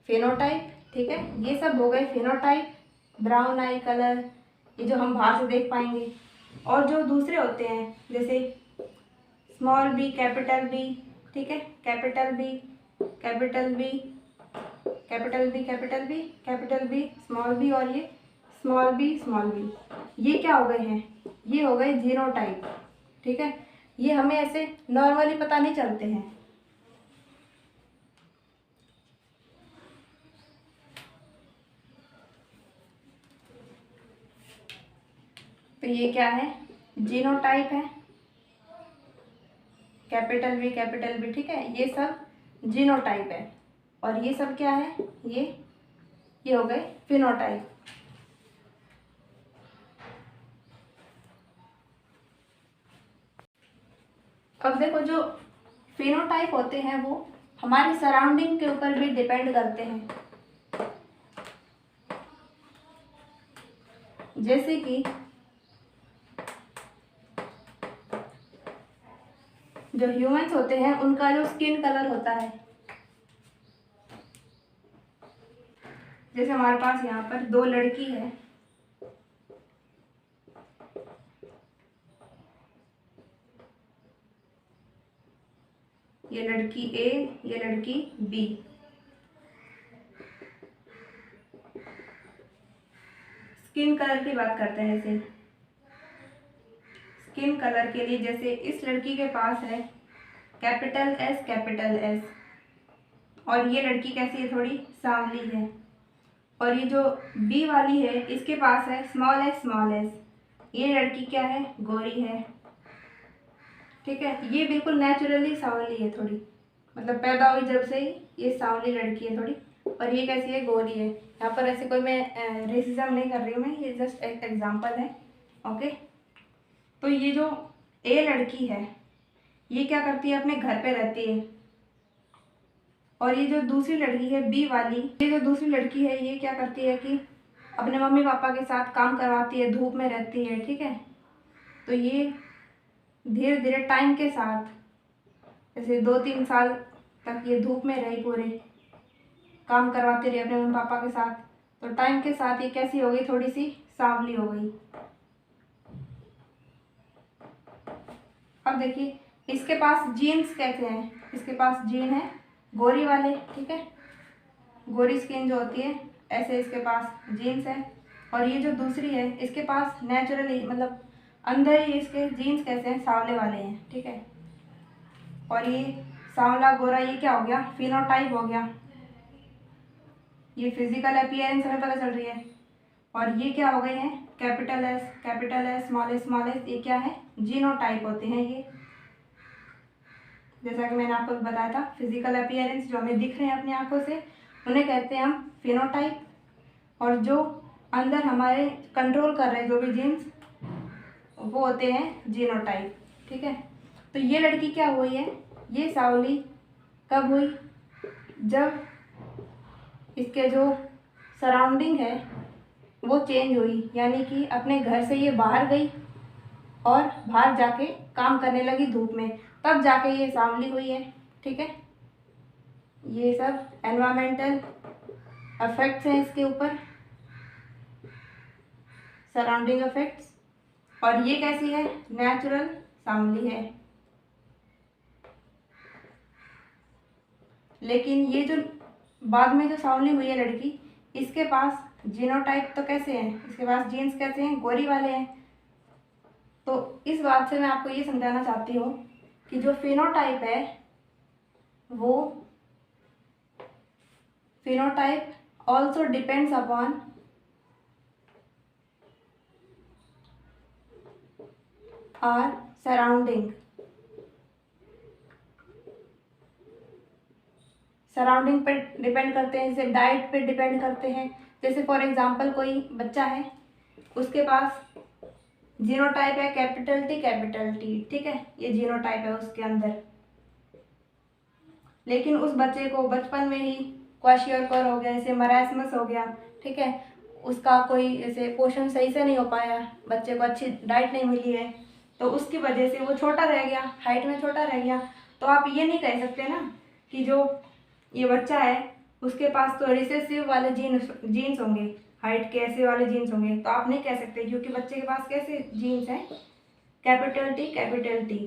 फेनोटाइप। ठीक है, ये सब हो गए फेनोटाइप, ब्राउन आई कलर, ये जो हम बाहर से देख पाएंगे। और जो दूसरे होते हैं जैसे स्मॉल बी, कैपिटल बी, ठीक है, capital B, capital B, capital B, capital B, capital B, small B, और ये स्मॉल बी, स्मॉल बी, ये क्या हो गए हैं, ये हो गए जीनोटाइप। ठीक है, ये हमें ऐसे नॉर्मली पता नहीं चलते हैं। तो ये क्या है, जीनोटाइप है, कैपिटल बी, ठीक है, ये सब जीनोटाइप है। और ये सब क्या है, ये हो गए फिनोटाइप। अब देखो जो फिनोटाइप होते हैं वो हमारी सराउंडिंग के ऊपर भी डिपेंड करते हैं। जैसे कि जो ह्यूमंस होते हैं उनका जो स्किन कलर होता है, जैसे हमारे पास यहाँ पर दो लड़की है, ये लड़की ए, ये लड़की बी। स्किन कलर की बात करते हैं। जैसे स्किन कलर के लिए, जैसे इस लड़की के पास है कैपिटल एस, और ये लड़की कैसी है, थोड़ी सांवली है। और ये जो बी वाली है इसके पास है स्मॉल एस, ये लड़की क्या है, गोरी है। ठीक है, ये बिल्कुल नेचुरली सांवली है थोड़ी, मतलब पैदा हुई जब से ही ये सांवली लड़की है थोड़ी। और ये कैसी है, गोरी है। यहाँ पर ऐसे कोई मैं रेसिज्म नहीं कर रही हूँ मैं, ये जस्ट एक एग्जांपल है। ओके, तो ये जो ए लड़की है ये क्या करती है, अपने घर पे रहती है। और ये जो दूसरी लड़की है बी वाली, ये जो दूसरी लड़की है ये क्या करती है कि अपने मम्मी पापा के साथ काम करवाती है, धूप में रहती है। ठीक है, तो ये धीरे धीरे टाइम के साथ, जैसे 2-3 साल तक ये धूप में रही, पूरे काम करवाते रहे अपने मम्मी पापा के साथ, तो टाइम के साथ ये कैसी हो गई, थोड़ी सी सांवली हो गई। अब देखिए इसके पास जीन्स कैसे हैं, इसके पास जीन है गोरी वाले। ठीक है, गोरी स्किन जो होती है, ऐसे इसके पास जीन्स है। और ये जो दूसरी है इसके पास नेचुरली, मतलब अंदर ही इसके जीन्स कैसे हैं, सांवले वाले हैं। ठीक है, और ये सांवला गोरा ये क्या हो गया, फिनोटाइप हो गया। ये फिजिकल अपीयरेंस हमें पता चल रही है। और ये क्या हो गए हैं, कैपिटल एस, स्मॉल एस, ये क्या है, जीनोटाइप होते हैं ये। जैसा कि मैंने आपको बताया था, फिजिकल अपीयरेंस जो हमें दिख रहे हैं अपनी आंखों से उन्हें कहते हैं हम फिनोटाइप। और जो अंदर हमारे कंट्रोल कर रहे हैं जो भी जीन्स, वो होते हैं जीनोटाइप। ठीक है, तो ये लड़की क्या हुई है, ये सांवली कब हुई, जब इसके जो सराउंडिंग है वो चेंज हुई, यानी कि अपने घर से ये बाहर गई और बाहर जाके काम करने लगी धूप में, तब जाके ये सांवली हुई है। ठीक है, ये सब एनवायरमेंटल इफेक्ट्स हैं इसके ऊपर, सराउंडिंग इफेक्ट्स। और ये कैसी है, नेचुरल सांवली है। लेकिन ये जो बाद में जो सांवली हुई है लड़की, इसके पास जीनोटाइप तो कैसे हैं, इसके पास जीन्स कैसे हैं, गोरी वाले हैं। तो इस बात से मैं आपको ये समझाना चाहती हूँ कि जो फिनोटाइप है वो phenotype also depends upon our surrounding. Surrounding पे डिपेंड करते हैं, जैसे डाइट पे डिपेंड करते हैं। जैसे फॉर एग्जांपल कोई बच्चा है, उसके पास जीनोटाइप है कैपिटल टी। ठीक है, ये जीनोटाइप है उसके अंदर। लेकिन उस बच्चे को बचपन में ही क्वाशियोरकर हो गया, जैसे मरासमस हो गया। ठीक है, उसका कोई ऐसे पोषण सही से नहीं हो पाया, बच्चे को अच्छी डाइट नहीं मिली है, तो उसकी वजह से वो छोटा रह गया, हाइट में छोटा रह गया। तो आप ये नहीं कह सकते ना कि जो ये बच्चा है उसके पास तो रिसेसिव वाले जीन्स होंगे, हाइट के ऐसे वाले जीन्स होंगे, तो आप नहीं कह सकते, क्योंकि बच्चे के पास कैसे जीन्स हैं, कैपिटल टी,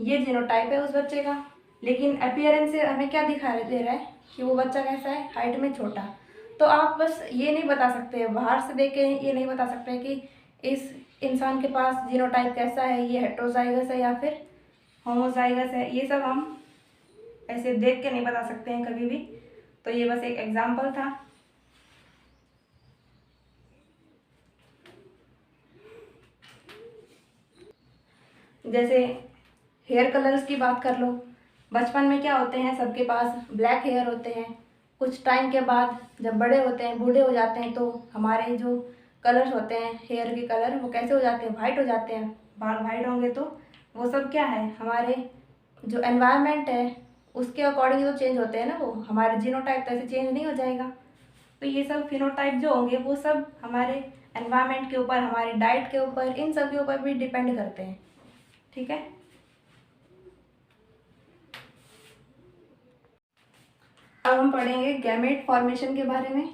ये जीनोटाइप है उस बच्चे का। लेकिन अपीयरेंस से हमें क्या दिखा दे रहा है कि वो बच्चा कैसा है, हाइट में छोटा। तो आप बस ये नहीं बता सकते, बाहर से देख के ये नहीं बता सकते कि इस इंसान के पास जीनोटाइप कैसा है, ये हेट्रोजाइगस है या फिर होमोजाइगस है। ये सब हम ऐसे देख के नहीं बता सकते हैं कभी भी। तो ये बस एक एग्जाम्पल था। जैसे हेयर कलर्स की बात कर लो, बचपन में क्या होते हैं, सबके पास ब्लैक हेयर होते हैं। कुछ टाइम के बाद जब बड़े होते हैं, बूढ़े हो जाते हैं, तो हमारे जो कलर्स होते हैं हेयर के कलर, वो कैसे हो जाते हैं, वाइट हो जाते हैं। बाल वाइट होंगे तो वो सब क्या है, हमारे जो एनवायरनमेंट है उसके अकॉर्डिंग तो चेंज होते हैं ना, वो हमारे जीनोटाइप तो ऐसे चेंज नहीं हो जाएगा। तो ये सब फिनोटाइप जो होंगे वो सब हमारे एनवायरनमेंट के ऊपर, हमारी डाइट के ऊपर, इन सब के ऊपर भी डिपेंड करते हैं। ठीक है, अब हम पढ़ेंगे गैमेट फॉर्मेशन के बारे में।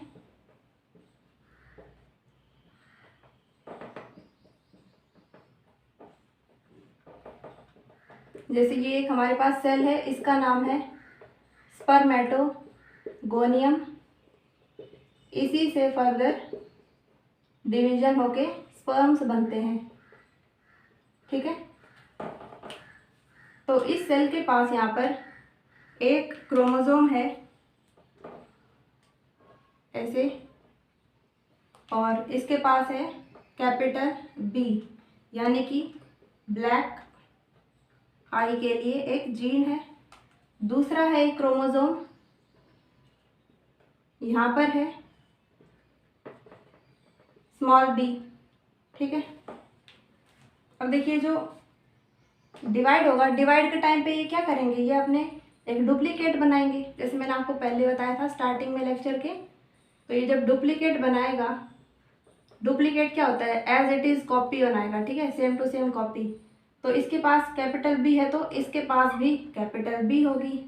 जैसे ये एक हमारे पास सेल है, इसका नाम है स्पर्मेटोगोनियम। इसी से फर्दर डिवीजन होके स्पर्म्स बनते हैं, ठीक है। तो इस सेल के पास यहाँ पर एक क्रोमोसोम है ऐसे, और इसके पास है कैपिटल बी, यानी कि ब्लैक आई के लिए एक जीन है। दूसरा है एक क्रोमोसोम यहाँ पर है स्मॉल बी, ठीक है। अब देखिए जो डिवाइड होगा, डिवाइड के टाइम पे ये क्या करेंगे, ये अपने एक डुप्लीकेट बनाएंगे, जैसे मैंने आपको पहले बताया था स्टार्टिंग में लेक्चर के। तो ये जब डुप्लीकेट बनाएगा, डुप्लीकेट क्या होता है, एज इट इज़ कॉपी बनाएगा, ठीक है, सेम टू सेम कॉपी। तो इसके पास कैपिटल बी है तो इसके पास भी कैपिटल बी होगी।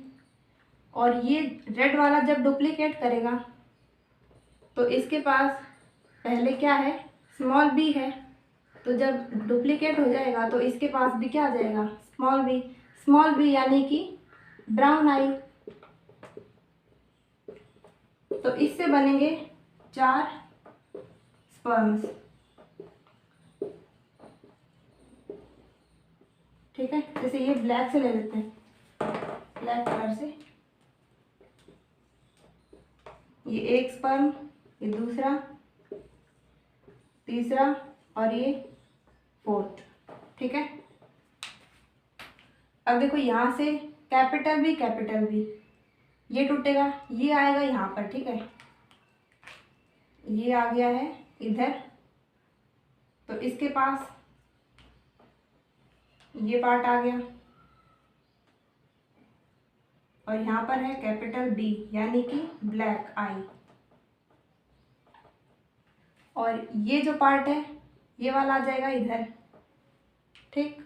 और ये रेड वाला जब डुप्लीकेट करेगा तो इसके पास पहले क्या है, स्मॉल बी है। तो जब डुप्लीकेट हो जाएगा तो इसके पास भी क्या आ जाएगा, स्मॉल बी। स्मॉल बी यानी कि ब्राउन आई। तो इससे बनेंगे 4 स्पर्म्स, ठीक है। जैसे ये ब्लैक से ले लेते हैं, ब्लैक कलर से, ये एक स्पर्म, ये दूसरा, तीसरा और ये 4th, ठीक है। अब देखो यहाँ से कैपिटल बी ये टूटेगा, ये आएगा यहाँ पर, ठीक है, ये आ गया है इधर। तो इसके पास ये पार्ट आ गया, और यहाँ पर है कैपिटल बी यानी कि ब्लैक आई। और ये जो पार्ट है ये वाला आ जाएगा इधर, ठीक।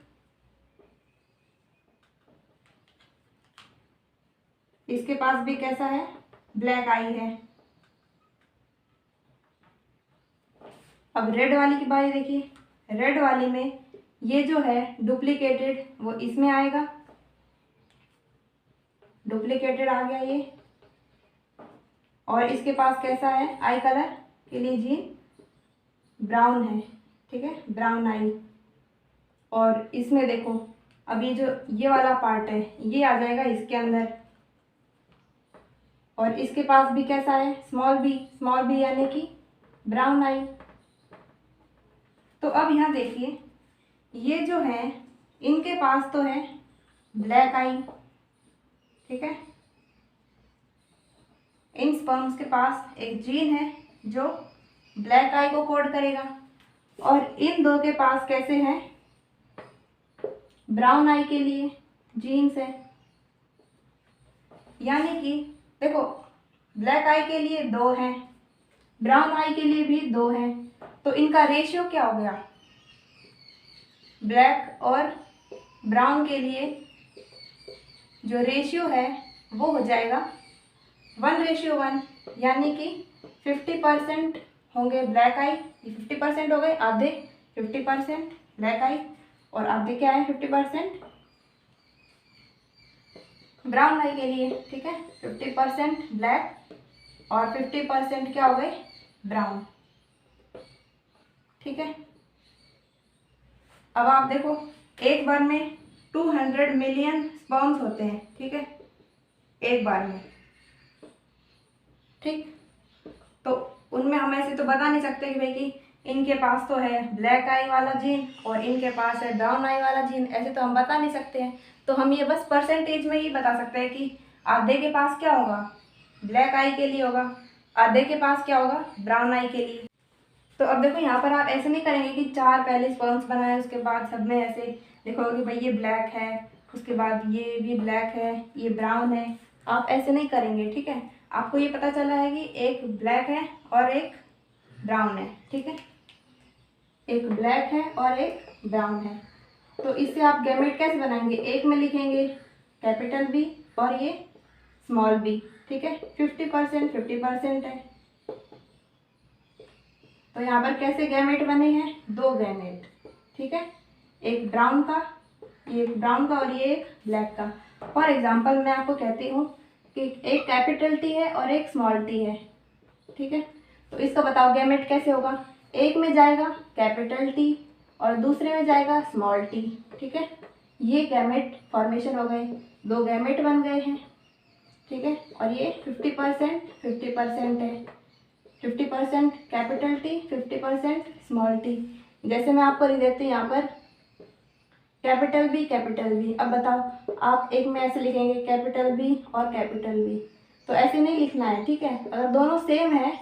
इसके पास भी कैसा है, ब्लैक आई है। अब रेड वाली की बारी देखिए, रेड वाली में ये जो है डुप्लीकेटेड वो इसमें आएगा, डुप्लीकेटेड आ गया ये। और इसके पास कैसा है, आई कलर के लिए जीन ब्राउन है, ठीक है, ब्राउन आई। और इसमें देखो अब ये जो ये वाला पार्ट है ये आ जाएगा इसके अंदर, और इसके पास भी कैसा है, स्मॉल बी यानी कि ब्राउन आई। तो अब यहाँ देखिए ये जो है इनके पास तो है ब्लैक आई, ठीक है। इन स्पर्म्स के पास एक जीन है जो ब्लैक आई को कोड करेगा, और इन दो के पास कैसे हैं, ब्राउन आई के लिए जीन्स है। यानी कि देखो ब्लैक आई के लिए 2 हैं, ब्राउन आई के लिए भी 2 हैं। तो इनका रेशियो क्या हो गया, ब्लैक और ब्राउन के लिए जो रेशियो है वो हो जाएगा 1:1, यानी कि 50% होंगे ब्लैक आई, 50% हो गए, आधे 50% ब्लैक आई और आधे क्या है 50% ब्राउन आई के लिए, ठीक है। 50% ब्लैक और 50% क्या हो गए ब्राउन, ठीक है। अब आप देखो एक बार में 200 मिलियन स्पर्म्स होते हैं, ठीक है, एक बार में, ठीक। तो उनमें हम ऐसे तो बता नहीं सकते कि भाई कि इनके पास तो है ब्लैक आई वाला जीन और इनके पास है ब्राउन आई वाला जीन, ऐसे तो हम बता नहीं सकते हैं। तो हम ये बस परसेंटेज में ही बता सकते हैं कि आधे के पास क्या होगा, ब्लैक आई के लिए होगा, आधे के पास क्या होगा, ब्राउन आई के लिए। तो अब देखो यहाँ पर आप ऐसे नहीं करेंगे कि 4 पहले स्पर्म्स बनाए उसके बाद सब में ऐसे देखोगे कि भाई ये ब्लैक है, उसके बाद ये भी ब्लैक है, ये ब्राउन है, आप ऐसे नहीं करेंगे, ठीक है। आपको ये पता चला है कि एक ब्लैक है और एक ब्राउन है, ठीक है, एक ब्लैक है और एक ब्राउन है। तो इससे आप गैमेट कैसे बनाएंगे, एक में लिखेंगे कैपिटल बी और ये स्मॉल बी, ठीक है, 50% 50% है। तो यहाँ पर कैसे गैमेट बने हैं, 2 गैमेट, ठीक है, एक ब्राउन का ये ब्राउन का और ये ब्लैक का। फॉर एग्जांपल मैं आपको कहती हूँ कि एक कैपिटल टी है और एक स्मॉल टी है, ठीक है। तो इसका बताओ गैमेट कैसे होगा। एक में जाएगा कैपिटल टी और दूसरे में जाएगा स्मॉल टी, ठीक है। ये गैमेट फॉर्मेशन हो गए, 2 गैमेट बन गए हैं, ठीक है। और ये 50% है, 50% कैपिटल टी, 50% स्मॉल टी। जैसे मैं आपको लिख देती हूँ यहाँ पर कैपिटल बी। अब बताओ आप एक में ऐसे लिखेंगे कैपिटल बी और कैपिटल बी, तो ऐसे नहीं लिखना है, ठीक है। अगर दोनों सेम है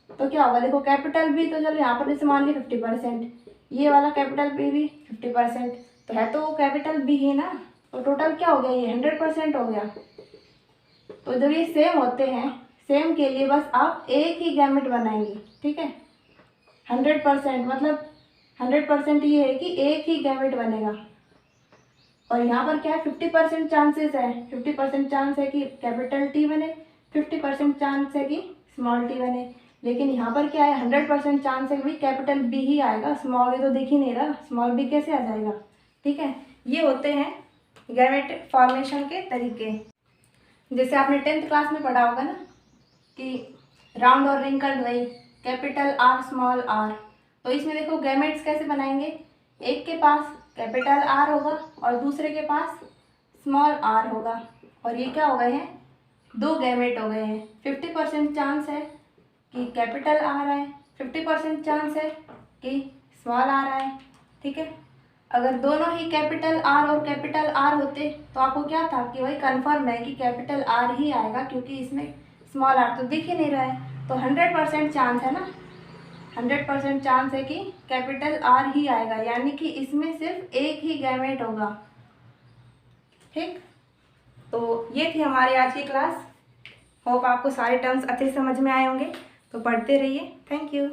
तो क्या होगा, देखो कैपिटल बी तो चलो यहाँ पर जैसे मान ली 50%, ये वाला कैपिटल बी भी 50%, तो है तो कैपिटल बी ही ना, तो टोटल क्या हो गया, ये 100% हो गया। तो जब ये सेम होते हैं, सेम के लिए बस आप एक ही गैमेट बनाएंगे, ठीक है। 100% मतलब 100% ये है कि एक ही गैमेट बनेगा। और यहाँ पर क्या है, 50% चांसेस है, 50% चांस है कि कैपिटल टी बने, 50% चांस है कि स्मॉल टी बने। लेकिन यहाँ पर क्या है, 100% चांस है कि कैपिटल बी ही आएगा, स्मॉल बी तो दिख ही नहीं रहा, स्मॉल बी कैसे आ जाएगा, ठीक है। ये होते हैं गैमेट फॉर्मेशन के तरीके। जैसे आपने 10th क्लास में पढ़ा होगा ना कि राउंड और रिंकल्ड वही कैपिटल आर स्मॉल आर। तो इसमें देखो गैमेट्स कैसे बनाएंगे, एक के पास कैपिटल आर होगा और दूसरे के पास स्मॉल आर होगा, और ये क्या हो गए हैं, 2 गैमेट हो गए हैं। 50% चांस है कि कैपिटल आर आए, 50% चांस है कि स्मॉल आर आए, ठीक है। अगर दोनों ही कैपिटल आर और कैपिटल आर होते तो आपको क्या था कि वही कंफर्म है कि कैपिटल आर ही आएगा, क्योंकि इसमें स्मॉल आर तो दिख ही नहीं रहा है। तो 100% चांस है ना, 100% चांस है कि कैपिटल आर ही आएगा, यानी कि इसमें सिर्फ एक ही गैमेट होगा, ठीक। तो ये थी हमारी आज की क्लास। होप आपको सारे टर्म्स अच्छे समझ में आए होंगे, तो पढ़ते रहिए। Thank you.